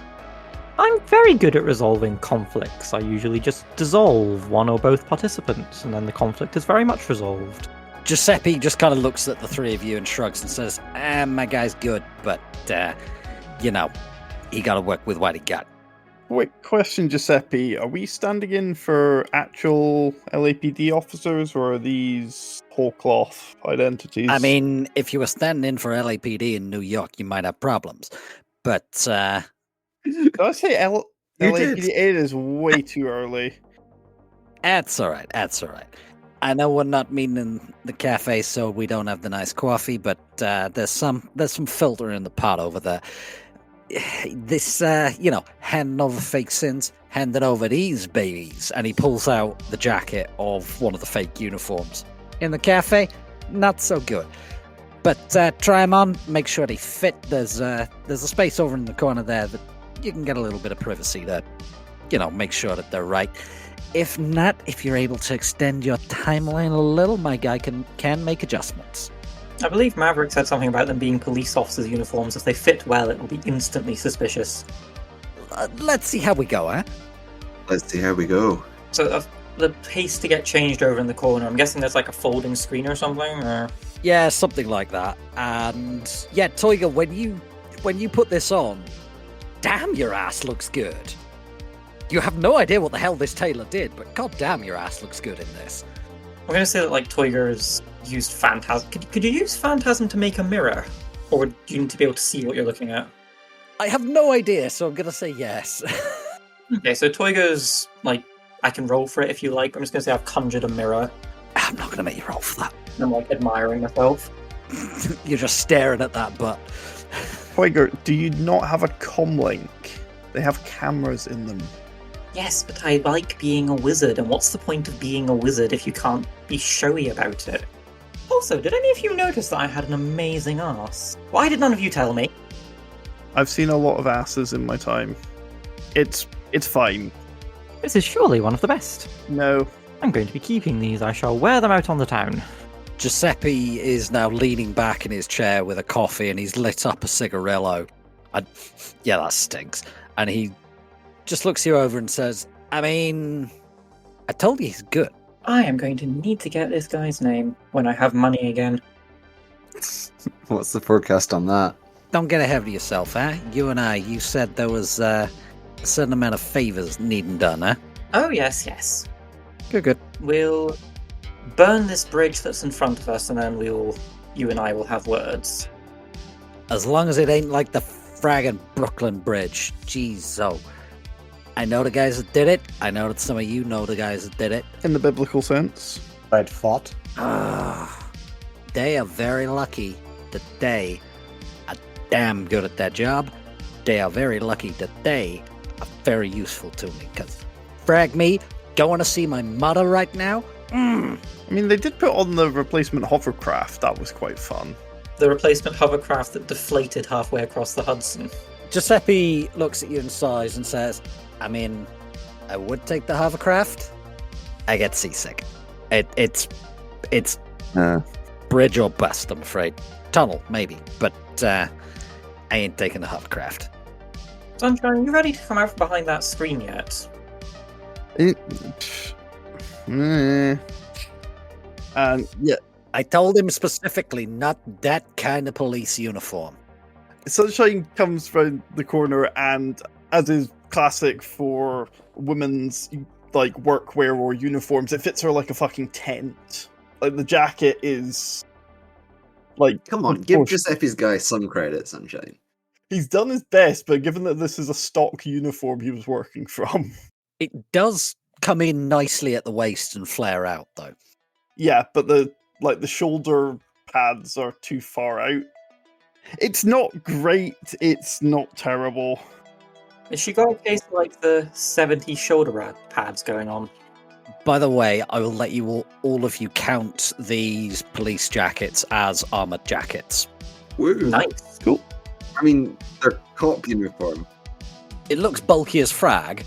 Speaker 7: I'm very good at resolving conflicts. I usually just dissolve one or both participants, and then the conflict is very much resolved.
Speaker 1: Guiseppi just kind of looks at the three of you and shrugs and says, my guy's good, but, he got to work with what he got.
Speaker 5: Quick question, Guiseppi. Are we standing in for actual LAPD officers, or are these whole cloth identities?
Speaker 1: I mean, if you were standing in for LAPD in New York, you might have problems. But,
Speaker 5: Did I say
Speaker 3: You
Speaker 5: LAPD?
Speaker 3: did.
Speaker 5: It is way too early.
Speaker 1: that's all right. I know we're not meeting in the cafe, so we don't have the nice coffee, but there's some filter in the pot over there. This, handing over fake sins, handing over these babies, and he pulls out the jacket of one of the fake uniforms. In the cafe, not so good. But try them on, make sure they fit. There's a space over in the corner there that you can get a little bit of privacy there. Make sure that they're right. If not, if you're able to extend your timeline a little, my guy can make adjustments.
Speaker 4: I believe Maverick said something about them being police officers' uniforms. If they fit well, it will be instantly suspicious.
Speaker 1: Let's see how we go, huh?
Speaker 3: Let's see how we go.
Speaker 4: So the pace to get changed over in the corner, I'm guessing there's like a folding screen or something? Or...
Speaker 1: Yeah, something like that. And yeah, Toiga, when you put this on, damn, your ass looks good. You have no idea what the hell this tailor did, but goddamn, your ass looks good in this.
Speaker 4: I'm going to say that Toiger's used Phantasm. Could you use Phantasm to make a mirror? Or do you need to be able to see what you're looking at?
Speaker 1: I have no idea, so I'm going to say yes.
Speaker 4: Okay, so Toiger's, I can roll for it if you like. I'm just going to say I've conjured a mirror.
Speaker 1: I'm not going to make you roll for that.
Speaker 4: And I'm, admiring myself.
Speaker 1: You're just staring at that butt.
Speaker 5: Toiger, do you not have a comlink? They have cameras in them.
Speaker 4: Yes, but I like being a wizard, and what's the point of being a wizard if you can't be showy about it? Also, did any of you notice that I had an amazing ass? Why did none of you tell me?
Speaker 5: I've seen a lot of asses in my time. It's fine.
Speaker 7: This is surely one of the best.
Speaker 5: No.
Speaker 7: I'm going to be keeping these. I shall wear them out on the town.
Speaker 1: Guiseppi is now leaning back in his chair with a coffee, and he's lit up a cigarillo. Yeah, that stinks. And he just looks you over and says, I told you he's good.
Speaker 4: I am going to need to get this guy's name when I have money again.
Speaker 3: What's the forecast on that?
Speaker 1: Don't get ahead of yourself, huh? You said there was a certain amount of favours needing done, huh?
Speaker 4: Oh, yes.
Speaker 1: Good.
Speaker 4: We'll burn this bridge that's in front of us, and then you and I will have words.
Speaker 1: As long as it ain't like the fragging Brooklyn Bridge. Jeez, oh. I know the guys that did it. I know that some of you know the guys that did it.
Speaker 5: In the biblical sense.
Speaker 2: Red fought.
Speaker 1: They are very lucky that they are damn good at their job. They are very lucky that they are very useful to me. Because, frag me, going to see my mother right now?
Speaker 5: I mean, they did put on the replacement hovercraft. That was quite fun.
Speaker 4: The replacement hovercraft that deflated halfway across the Hudson.
Speaker 1: Guiseppi looks at you and sighs and says, I would take the hovercraft. I get seasick. It's bridge or bust, I'm afraid. Tunnel, maybe, but I ain't taking the hovercraft.
Speaker 4: Sunshine, you ready to come out from behind that screen yet?
Speaker 5: And yeah,
Speaker 1: I told him specifically not that kind of police uniform.
Speaker 5: Sunshine comes round the corner, and as is classic for women's like workwear or uniforms. It fits her like a fucking tent. Like the jacket is like.
Speaker 3: Come on, give Guiseppi's guy some credit, Sunshine.
Speaker 5: He's done his best, but given that this is a stock uniform he was working from.
Speaker 1: It does come in nicely at the waist and flare out, though.
Speaker 5: Yeah, but the shoulder pads are too far out. It's not great, it's not terrible.
Speaker 4: Has she got a case of like the 70s shoulder pads going on?
Speaker 1: By the way, I will let you all of you count these police jackets as armoured jackets.
Speaker 3: Woo.
Speaker 4: Nice.
Speaker 5: Cool.
Speaker 3: I mean, they're cop uniform.
Speaker 1: It looks bulky as frag,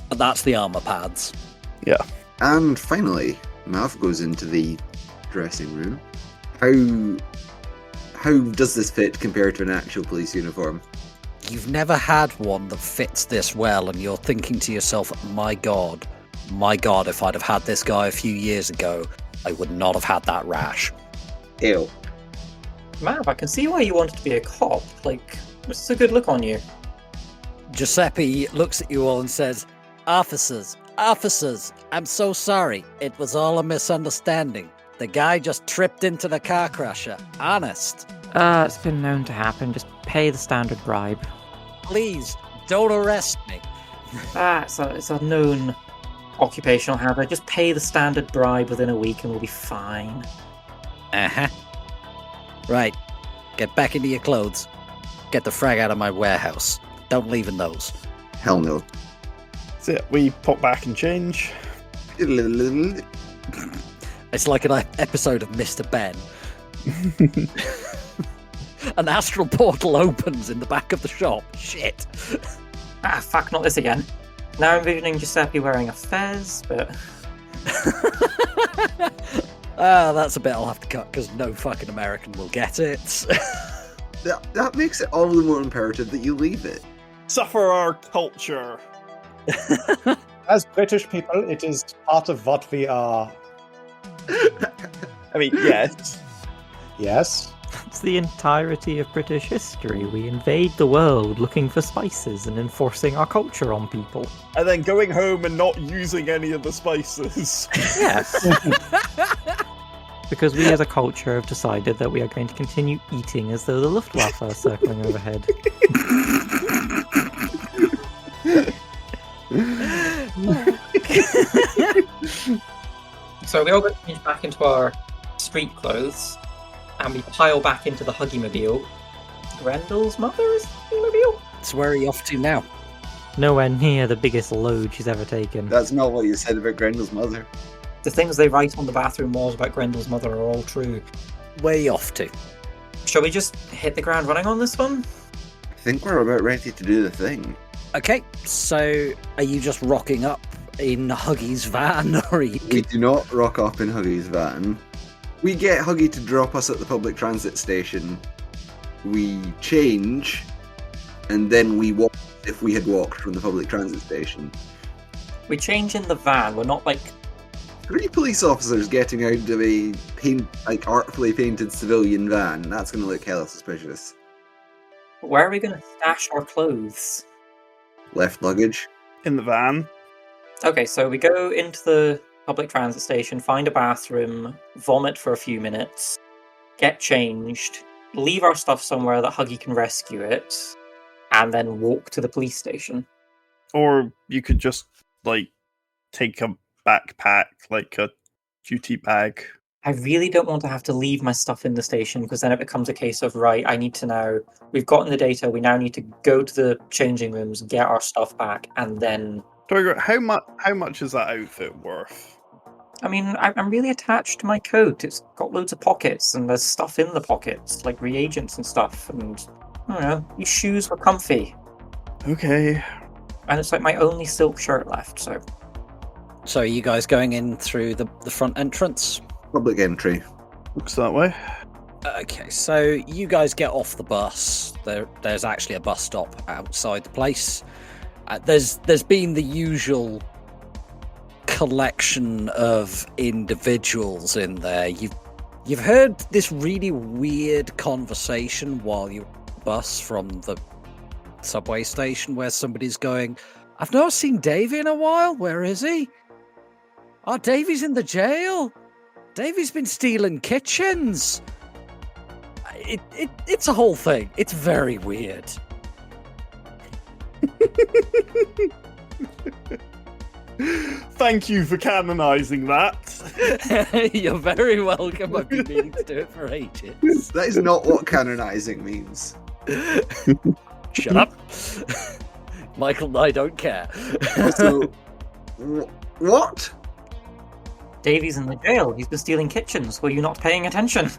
Speaker 1: but that's the armour pads.
Speaker 5: Yeah.
Speaker 3: And finally, Mav goes into the dressing room. How does this fit compared to an actual police uniform?
Speaker 1: You've never had one that fits this well, and you're thinking to yourself, my god, if I'd have had this guy a few years ago, I would not have had that rash.
Speaker 3: Ew.
Speaker 4: Mav, I can see why you wanted to be a cop. Like, this is a good look on you.
Speaker 1: Guiseppi looks at you all and says, Officers, I'm so sorry. It was all a misunderstanding. The guy just tripped into the car crusher. Honest.
Speaker 7: It's been known to happen. Just pay the standard bribe.
Speaker 1: Please, don't arrest me.
Speaker 4: It's a known occupational hazard. Just pay the standard bribe within a week and we'll be fine.
Speaker 1: Uh-huh. Right. Get back into your clothes. Get the frag out of my warehouse. Don't leave in those.
Speaker 3: Hell no.
Speaker 5: That's it. We pop back and change.
Speaker 1: It's like an episode of Mr. Ben. An astral portal opens in the back of the shop. Shit.
Speaker 4: Fuck, not this again. Now I'm envisioning Guiseppi wearing a fez, but...
Speaker 1: That's a bit I'll have to cut, because no fucking American will get it.
Speaker 3: That makes it all the more imperative that you leave it.
Speaker 5: Suffer our culture.
Speaker 2: As British people, it is part of what we are.
Speaker 5: I mean, yes.
Speaker 2: Yes.
Speaker 7: That's the entirety of British history. We invade the world looking for spices and enforcing our culture on people.
Speaker 5: And then going home and not using any of the spices.
Speaker 7: Yes. Because we as a culture have decided that we are going to continue eating as though the Luftwaffe are circling overhead.
Speaker 4: So we all get changed back into our street clothes, and we pile back into the Huggy-mobile. Grendel's mother is the Huggy-mobile?
Speaker 1: So where are you off to now?
Speaker 7: Nowhere near the biggest load she's ever taken.
Speaker 3: That's not what you said about Grendel's mother.
Speaker 4: The things they write on the bathroom walls about Grendel's mother are all true.
Speaker 1: Where are you off to?
Speaker 4: Shall we just hit the ground running on this one?
Speaker 3: I think we're about ready to do the thing.
Speaker 1: Okay, so are you just rocking up in Huggy's van, or are you...
Speaker 3: We do not rock up in Huggy's van. We get Huggy to drop us at the public transit station. We change, and then we walk if we had walked from the public transit station.
Speaker 4: We change in the van, we're not like...
Speaker 3: 3 police officers getting out of a artfully painted civilian van. That's going to look hella suspicious.
Speaker 4: Where are we going to stash our clothes?
Speaker 3: Left luggage.
Speaker 5: In the van.
Speaker 4: Okay, so we go into the public transit station, find a bathroom, vomit for a few minutes, get changed, leave our stuff somewhere that Huggy can rescue it, and then walk to the police station.
Speaker 5: Or you could just, take a backpack, like a duty bag.
Speaker 4: I really don't want to have to leave my stuff in the station, because then it becomes a case of, right, I need to now... We've gotten the data, we now need to go to the changing rooms, get our stuff back, and then...
Speaker 5: How much is that outfit worth?
Speaker 4: I mean, I'm really attached to my coat. It's got loads of pockets, and there's stuff in the pockets, like reagents and stuff, and, I don't know, these shoes were comfy.
Speaker 5: Okay.
Speaker 4: And it's like my only silk shirt left, so...
Speaker 1: So are you guys going in through the front entrance?
Speaker 3: Public entry.
Speaker 5: Looks that way.
Speaker 1: Okay, so you guys get off the bus. There's actually a bus stop outside the place. There's been the usual collection of individuals in there. You've heard this really weird conversation while you're on the bus from the subway station where somebody's going, I've not seen Davy in a while. Where is he? Oh, Davy's in the jail. Davy's been stealing kitchens. It's a whole thing. It's very weird.
Speaker 5: Thank you for canonizing that.
Speaker 1: You're very welcome. I've been meaning to do it for ages.
Speaker 3: That is not what canonizing means.
Speaker 1: Shut up. Michael and I don't care.
Speaker 3: So, what?
Speaker 4: Davy's in the jail. He's been stealing kitchens. Were you not paying attention?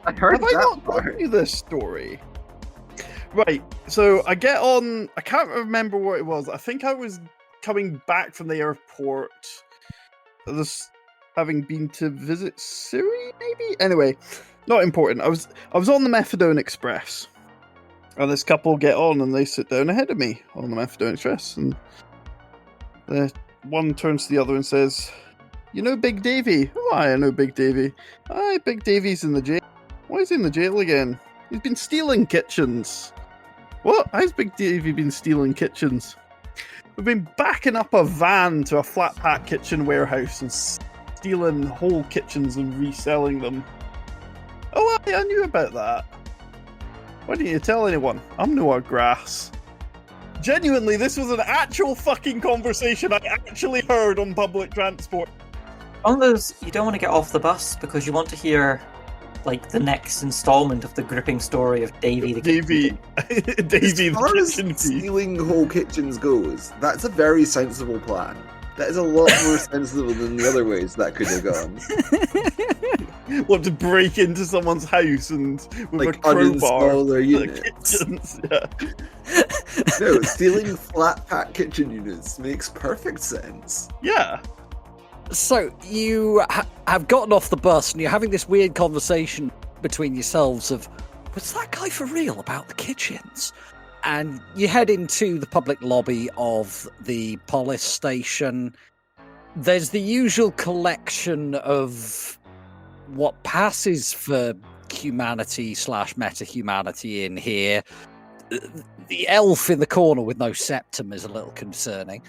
Speaker 3: I heard
Speaker 5: Have I
Speaker 3: that
Speaker 5: not
Speaker 3: part.
Speaker 5: told you this story? Right, so I get on, I can't remember what it was. I think I was coming back from the airport, this having been to visit Siri, maybe? Anyway, not important. I was on the Methadone Express, and this couple get on and they sit down ahead of me on the Methadone Express, and the one turns to the other and says, "You know Big Davy?" "Oh, I know Big Davy." "Aye, Big Davy's in the jail." "Why is he in the jail again?" "He's been stealing kitchens." "What? How's Big Davy been stealing kitchens?" "We've been backing up a van to a flat pack kitchen warehouse and stealing whole kitchens and reselling them." "Oh, I knew about that. Why didn't you tell anyone? I'm no grass." Genuinely, this was an actual fucking conversation I actually heard on public transport.
Speaker 4: As long as you don't want to get off the bus because you want to hear, like, the next installment of the gripping story of Davy the
Speaker 5: Davy,
Speaker 4: kitchen.
Speaker 5: Davy
Speaker 3: As far
Speaker 5: the
Speaker 3: as
Speaker 5: kitchen thief.
Speaker 3: stealing whole kitchens goes, that's a very sensible plan. That is a lot more sensible than the other ways that could have gone.
Speaker 5: What, to break into someone's house and with
Speaker 3: Like,
Speaker 5: a crowbar
Speaker 3: uninstall their
Speaker 5: the
Speaker 3: units.
Speaker 5: kitchens? Yeah.
Speaker 3: No, stealing flat pack kitchen units makes perfect sense.
Speaker 5: Yeah.
Speaker 1: So you have gotten off the bus and you're having this weird conversation between yourselves of, was that guy for real about the kitchens? And you head into the public lobby of the police station. There's the usual collection of what passes for humanity / meta-humanity in here. The elf in the corner with no septum is a little concerning.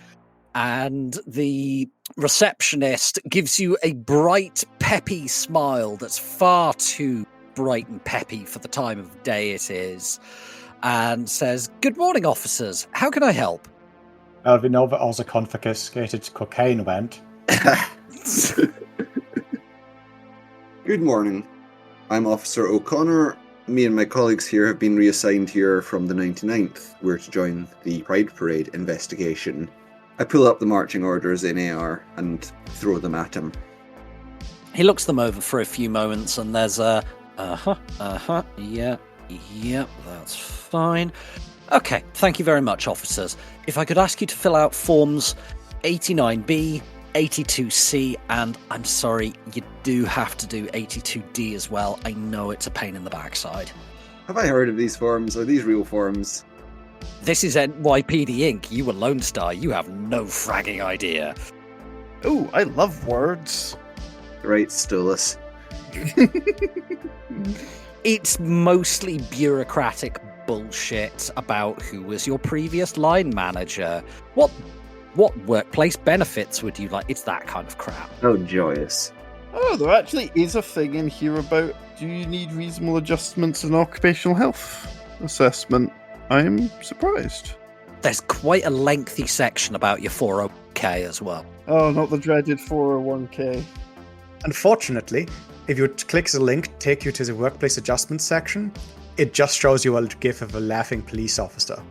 Speaker 1: And the receptionist gives you a bright, peppy smile that's far too bright and peppy for the time of day it is, and says, "Good morning, officers. How can I help?"
Speaker 2: Well, we know where all the confiscated cocaine went.
Speaker 3: Good morning. I'm Officer O'Connor. Me and my colleagues here have been reassigned here from the 99th. We're to join the Pride Parade investigation. I pull up the marching orders in AR and throw them at him.
Speaker 1: He looks them over for a few moments, and there's a, yeah, that's fine. Okay, thank you very much, officers. If I could ask you to fill out forms 89B, 82C, and I'm sorry, you do have to do 82D as well. I know it's a pain in the backside.
Speaker 3: Have I heard of these forms? Are these real forms?
Speaker 1: This is NYPD Inc. You were Lone Star. You have no fragging idea.
Speaker 5: Oh, I love words.
Speaker 3: Right, Stolas.
Speaker 1: It's mostly bureaucratic bullshit about who was your previous line manager. What workplace benefits would you like? It's that kind of crap.
Speaker 3: Oh, joyous.
Speaker 5: Oh, there actually is a thing in here about, do you need reasonable adjustments in occupational health assessment? I'm surprised.
Speaker 1: There's quite a lengthy section about your 401k as well.
Speaker 5: Oh, not the dreaded 401k.
Speaker 2: Unfortunately, if you click the link, take you to the workplace adjustment section, it just shows you a gif of a laughing police officer.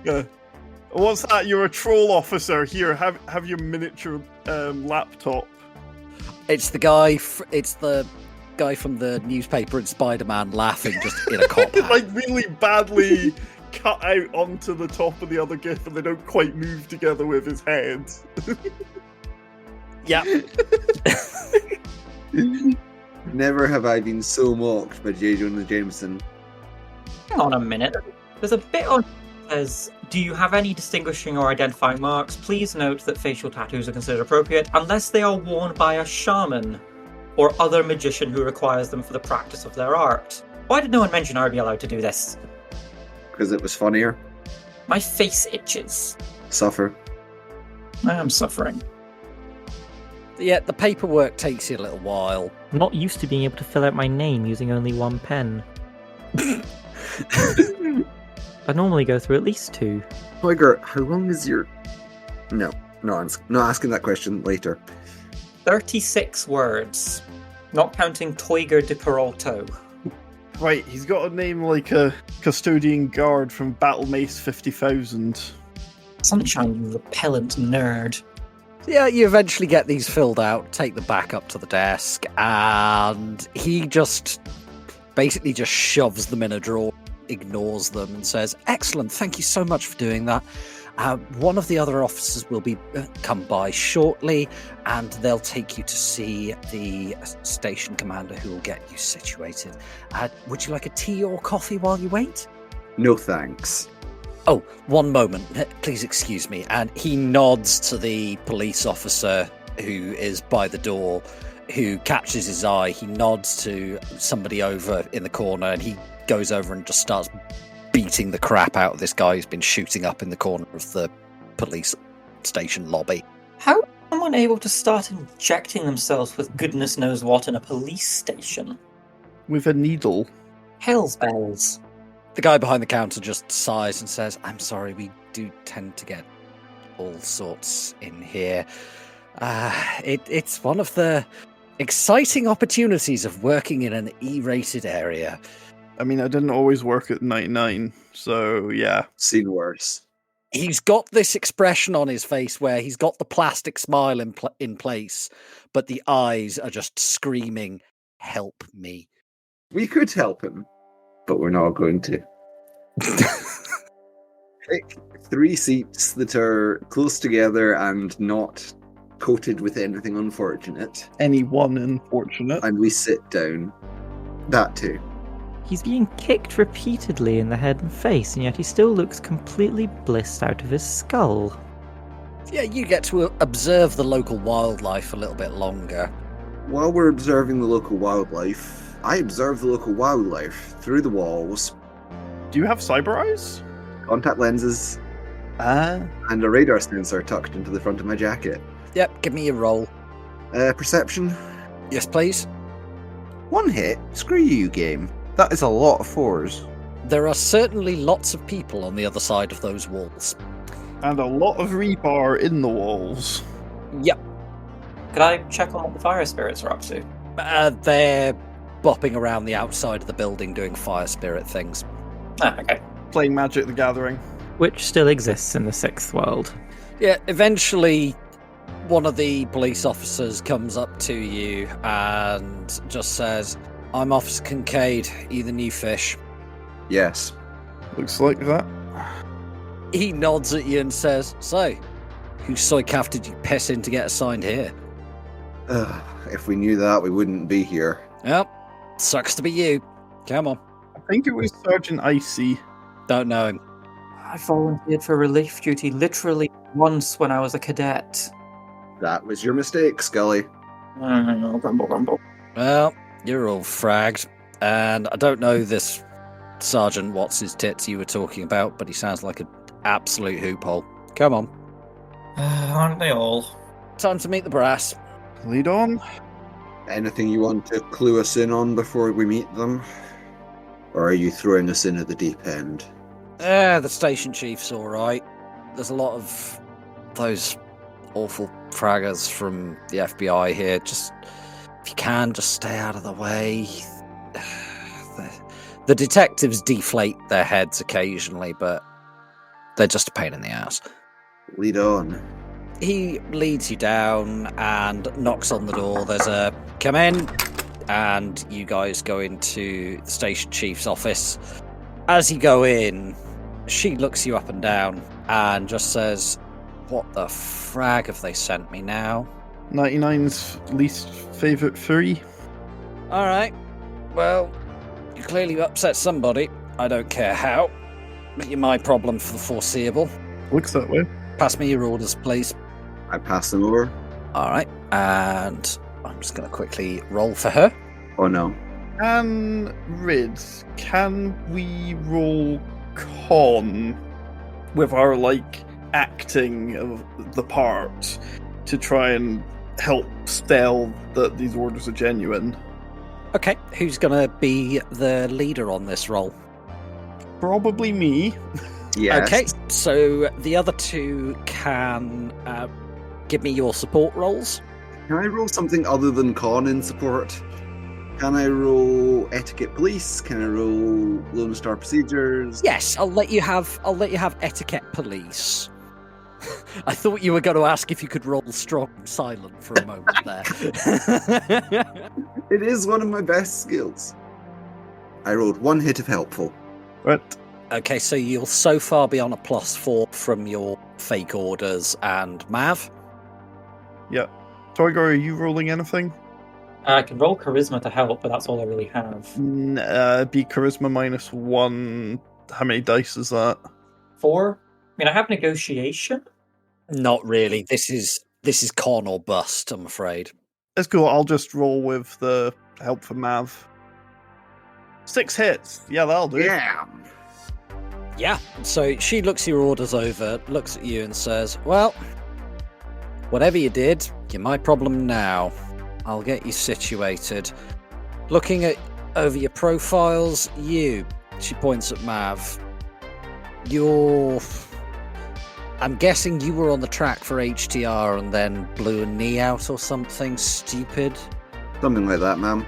Speaker 5: Yeah. What's that? You're a troll officer. Here, have your miniature laptop.
Speaker 1: It's the guy. It's the guy from the newspaper in Spider-Man laughing just in a cop hat.
Speaker 5: Like really badly cut out onto the top of the other gif, and they don't quite move together with his head.
Speaker 1: Yeah.
Speaker 3: Never have I been so mocked by J. Jonah Jameson.
Speaker 4: Hang on a minute. There's a bit on says, do you have any distinguishing or identifying marks? Please note that facial tattoos are considered appropriate unless they are worn by a shaman or other magician who requires them for the practice of their art. Why did no one mention I would be allowed to do this?
Speaker 3: Because it was funnier.
Speaker 4: My face itches.
Speaker 3: Suffer.
Speaker 4: I am suffering.
Speaker 1: Yeah, the paperwork takes you a little while.
Speaker 7: I'm not used to being able to fill out my name using only one pen. I normally go through at least 2.
Speaker 3: Tiger, how long is your... No, I'm not asking that question later.
Speaker 4: 36 words. Not counting Toiger de Peralto.
Speaker 5: Right, he's got a name like a custodian guard from Battle Mace 50,000.
Speaker 4: Sunshine, you repellent nerd.
Speaker 1: Yeah, you eventually get these filled out, take the back up to the desk, and he just basically just shoves them in a drawer, ignores them, and says, "Excellent, thank you so much for doing that. One of the other officers will be come by shortly, and they'll take you to see the station commander who will get you situated. Would you like a tea or coffee while you wait?"
Speaker 3: No thanks.
Speaker 1: "Oh, one moment, please excuse me." And he nods to the police officer who is by the door, who catches his eye. He nods to somebody over in the corner, and he goes over and just starts beating the crap out of this guy who's been shooting up in the corner of the police station lobby.
Speaker 4: How is someone able to start injecting themselves with goodness knows what in a police station?
Speaker 5: With a needle.
Speaker 4: Hell's bells.
Speaker 1: The guy behind the counter just sighs and says, "I'm sorry, we do tend to get all sorts in here. It's one of the exciting opportunities of working in an E-rated area."
Speaker 5: I mean, I didn't always work at 99, so yeah.
Speaker 3: Seen worse.
Speaker 1: He's got this expression on his face where he's got the plastic smile in place, but the eyes are just screaming, "Help me."
Speaker 3: We could help him, but we're not going to. Pick 3 seats that are close together and not coated with anything unfortunate.
Speaker 5: Anyone unfortunate.
Speaker 3: And we sit down. That too.
Speaker 7: He's being kicked repeatedly in the head and face, and yet he still looks completely blissed out of his skull.
Speaker 1: Yeah, you get to observe the local wildlife a little bit longer.
Speaker 3: While we're observing the local wildlife, I observe the local wildlife through the walls,
Speaker 5: Do you have cyber eyes?
Speaker 3: contact lenses, and a radar sensor tucked into the front of my jacket.
Speaker 1: Yep, give me a roll.
Speaker 3: Perception?
Speaker 1: Yes, please.
Speaker 8: 1 hit? Screw you, game. That is a lot of 4s.
Speaker 1: There are certainly lots of people on the other side of those walls.
Speaker 5: And a lot of rebar in the walls.
Speaker 1: Yep.
Speaker 4: Could I check on what the fire spirits are up to?
Speaker 1: They're bopping around the outside of the building doing fire spirit things.
Speaker 4: Ah, okay.
Speaker 5: Playing Magic the Gathering.
Speaker 7: Which still exists in the 6th world.
Speaker 1: Yeah, eventually one of the police officers comes up to you and just says, "I'm Officer Kincaid, you the new fish."
Speaker 3: Yes.
Speaker 5: Looks like that.
Speaker 1: He nods at you and says, "So, whose soy calf did you piss in to get assigned here?"
Speaker 3: If we knew that, we wouldn't be here.
Speaker 1: Well, sucks to be you. Come on.
Speaker 5: I think it was Sergeant Icy.
Speaker 1: Don't know him.
Speaker 4: I volunteered for relief duty literally once when I was a cadet.
Speaker 3: That was your mistake, Scully.
Speaker 4: Grumble.
Speaker 1: Well, you're all fragged. And I don't know this Sergeant What's-his-tits you were talking about, but he sounds like an absolute hoophole. Come on.
Speaker 4: Aren't they all?
Speaker 1: Time to meet the brass.
Speaker 5: Lead on.
Speaker 3: Anything you want to clue us in on before we meet them? Or are you throwing us in at the deep end?
Speaker 1: The station chief's alright. There's a lot of those awful fraggers from the FBI here. Just, if you can, just stay out of the way. The detectives deflate their heads occasionally, but they're just a pain in the ass.
Speaker 3: Lead on.
Speaker 1: He leads you down and knocks on the door. There's a "come in," and you guys go into the station chief's office. As you go in, she looks you up and down and just says, "What the frag have they sent me now?"
Speaker 5: 99's least favourite 3.
Speaker 1: Alright, well, you clearly upset somebody. I don't care how, but you're my problem for the foreseeable.
Speaker 5: Looks that way.
Speaker 1: Pass me your orders, please.
Speaker 3: I pass them over.
Speaker 1: Alright, and I'm just going to quickly roll for her.
Speaker 3: Oh no.
Speaker 5: And Rid, can we roll con with our acting of the part to try and help spell that these orders are genuine?
Speaker 1: Okay, who's going to be the leader on this role?
Speaker 5: Probably me.
Speaker 3: Yes.
Speaker 1: Okay, so the other two can give me your support rolls.
Speaker 3: Can I roll something other than con in support? Can I roll etiquette police? Can I roll Lone Star procedures?
Speaker 1: Yes, I'll let you have etiquette police. I thought you were going to ask if you could roll strong and silent for a moment there.
Speaker 3: It is one of my best skills. I rolled 1 hit of helpful.
Speaker 5: Right.
Speaker 1: Okay, so you'll so far be on a +4 from your fake orders and Mav.
Speaker 5: Yeah. Toigo, are you rolling anything?
Speaker 4: I can roll charisma to help, but that's all I really have.
Speaker 5: Be charisma -1. How many dice is that?
Speaker 4: 4? I mean, I have negotiation.
Speaker 1: Not really. This is con or bust, I'm afraid.
Speaker 5: It's cool. I'll just roll with the help from Mav. 6 hits. Yeah, that'll do.
Speaker 3: Yeah.
Speaker 1: Yeah, so she looks your orders over, looks at you and says, well, whatever you did, you're my problem now. I'll get you situated. Looking over your profiles, she points at Mav. I'm guessing you were on the track for HTR and then blew a knee out or something stupid.
Speaker 3: Something like that, ma'am.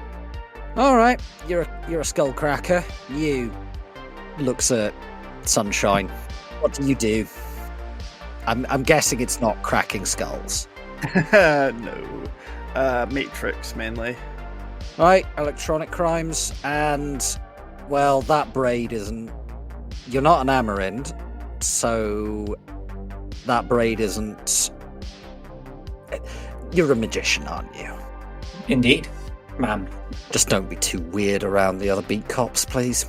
Speaker 1: All right, you're a skullcracker. You looks at Sunshine. What do you do? I'm guessing it's not cracking skulls.
Speaker 5: No. Matrix, mainly.
Speaker 1: Right, electronic crimes, and, well, that braid isn't... You're not an Amarind, so that braid isn't... You're a magician, aren't you?
Speaker 4: Indeed, ma'am.
Speaker 1: Just don't be too weird around the other beat cops, please.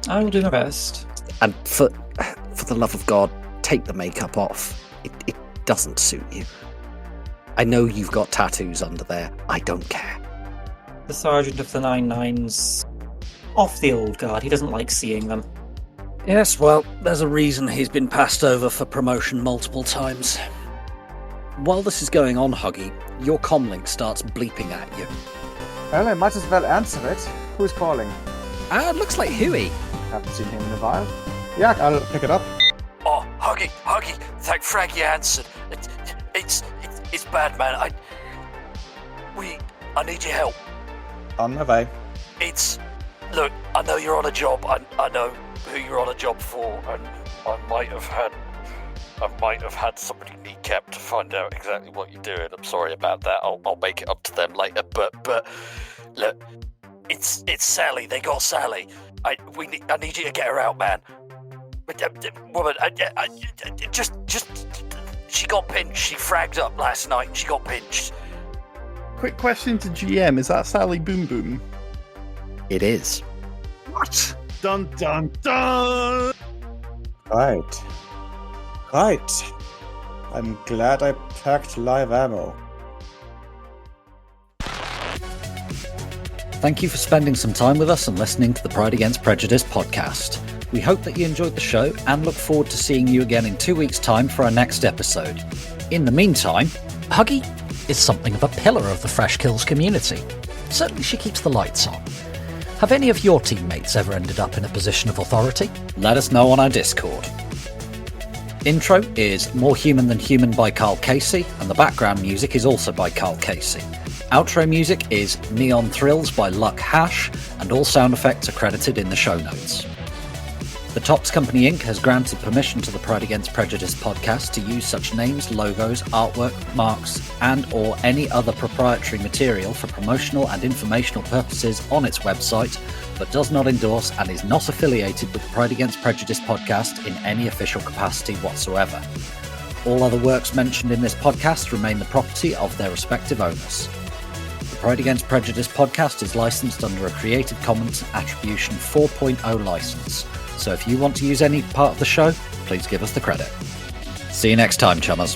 Speaker 4: I will do my best.
Speaker 1: And for the love of God, take the makeup off. It doesn't suit you. I know you've got tattoos under there. I don't care.
Speaker 4: The Sergeant of the 99's off the old guard. He doesn't like seeing them.
Speaker 1: Yes, well, there's a reason he's been passed over for promotion multiple times. While this is going on, Huggy, your comlink starts bleeping at you.
Speaker 2: Well, I might as well answer it. Who's calling?
Speaker 1: It looks like Huey.
Speaker 2: Haven't seen him in a while. Yeah, I'll pick it up.
Speaker 1: Oh, Huggy, thank frag you answered. It's bad, man. I need your help.
Speaker 2: On my way.
Speaker 1: Look, I know you're on a job. I know who you're on a job for, and I might have had somebody kneecapped to find out exactly what you're doing. I'm sorry about that. I'll make it up to them later. But look, it's Sally. They got Sally. I need you to get her out, man. Woman, just she got pinched. She fragged up last night. And she got pinched.
Speaker 5: Quick question to GM: is that Sally Boom Boom?
Speaker 1: It is.
Speaker 3: What?
Speaker 5: Dun dun dun!
Speaker 2: Right. I'm glad I packed live ammo.
Speaker 1: Thank you for spending some time with us and listening to the Pride Against Prejudice podcast. We hope that you enjoyed the show and look forward to seeing you again in 2 weeks' time for our next episode. In the meantime, Huggy is something of a pillar of the Fresh Kills community. Certainly she keeps the lights on. Have any of your teammates ever ended up in a position of authority? Let us know on our Discord. Intro is More Human Than Human by Karl Cassey, and the background music is also by Karl Cassey. Outro music is Neon Thrills by Luck Hash, and all sound effects are credited in the show notes. The Tops Company Inc. has granted permission to the Pride Against Prejudice podcast to use such names, logos, artwork, marks, and or any other proprietary material for promotional and informational purposes on its website, but does not endorse and is not affiliated with the Pride Against Prejudice podcast in any official capacity whatsoever. All other works mentioned in this podcast remain the property of their respective owners. The Pride Against Prejudice podcast is licensed under a Creative Commons Attribution 4.0 license. So if you want to use any part of the show, please give us the credit. See you next time, chummers.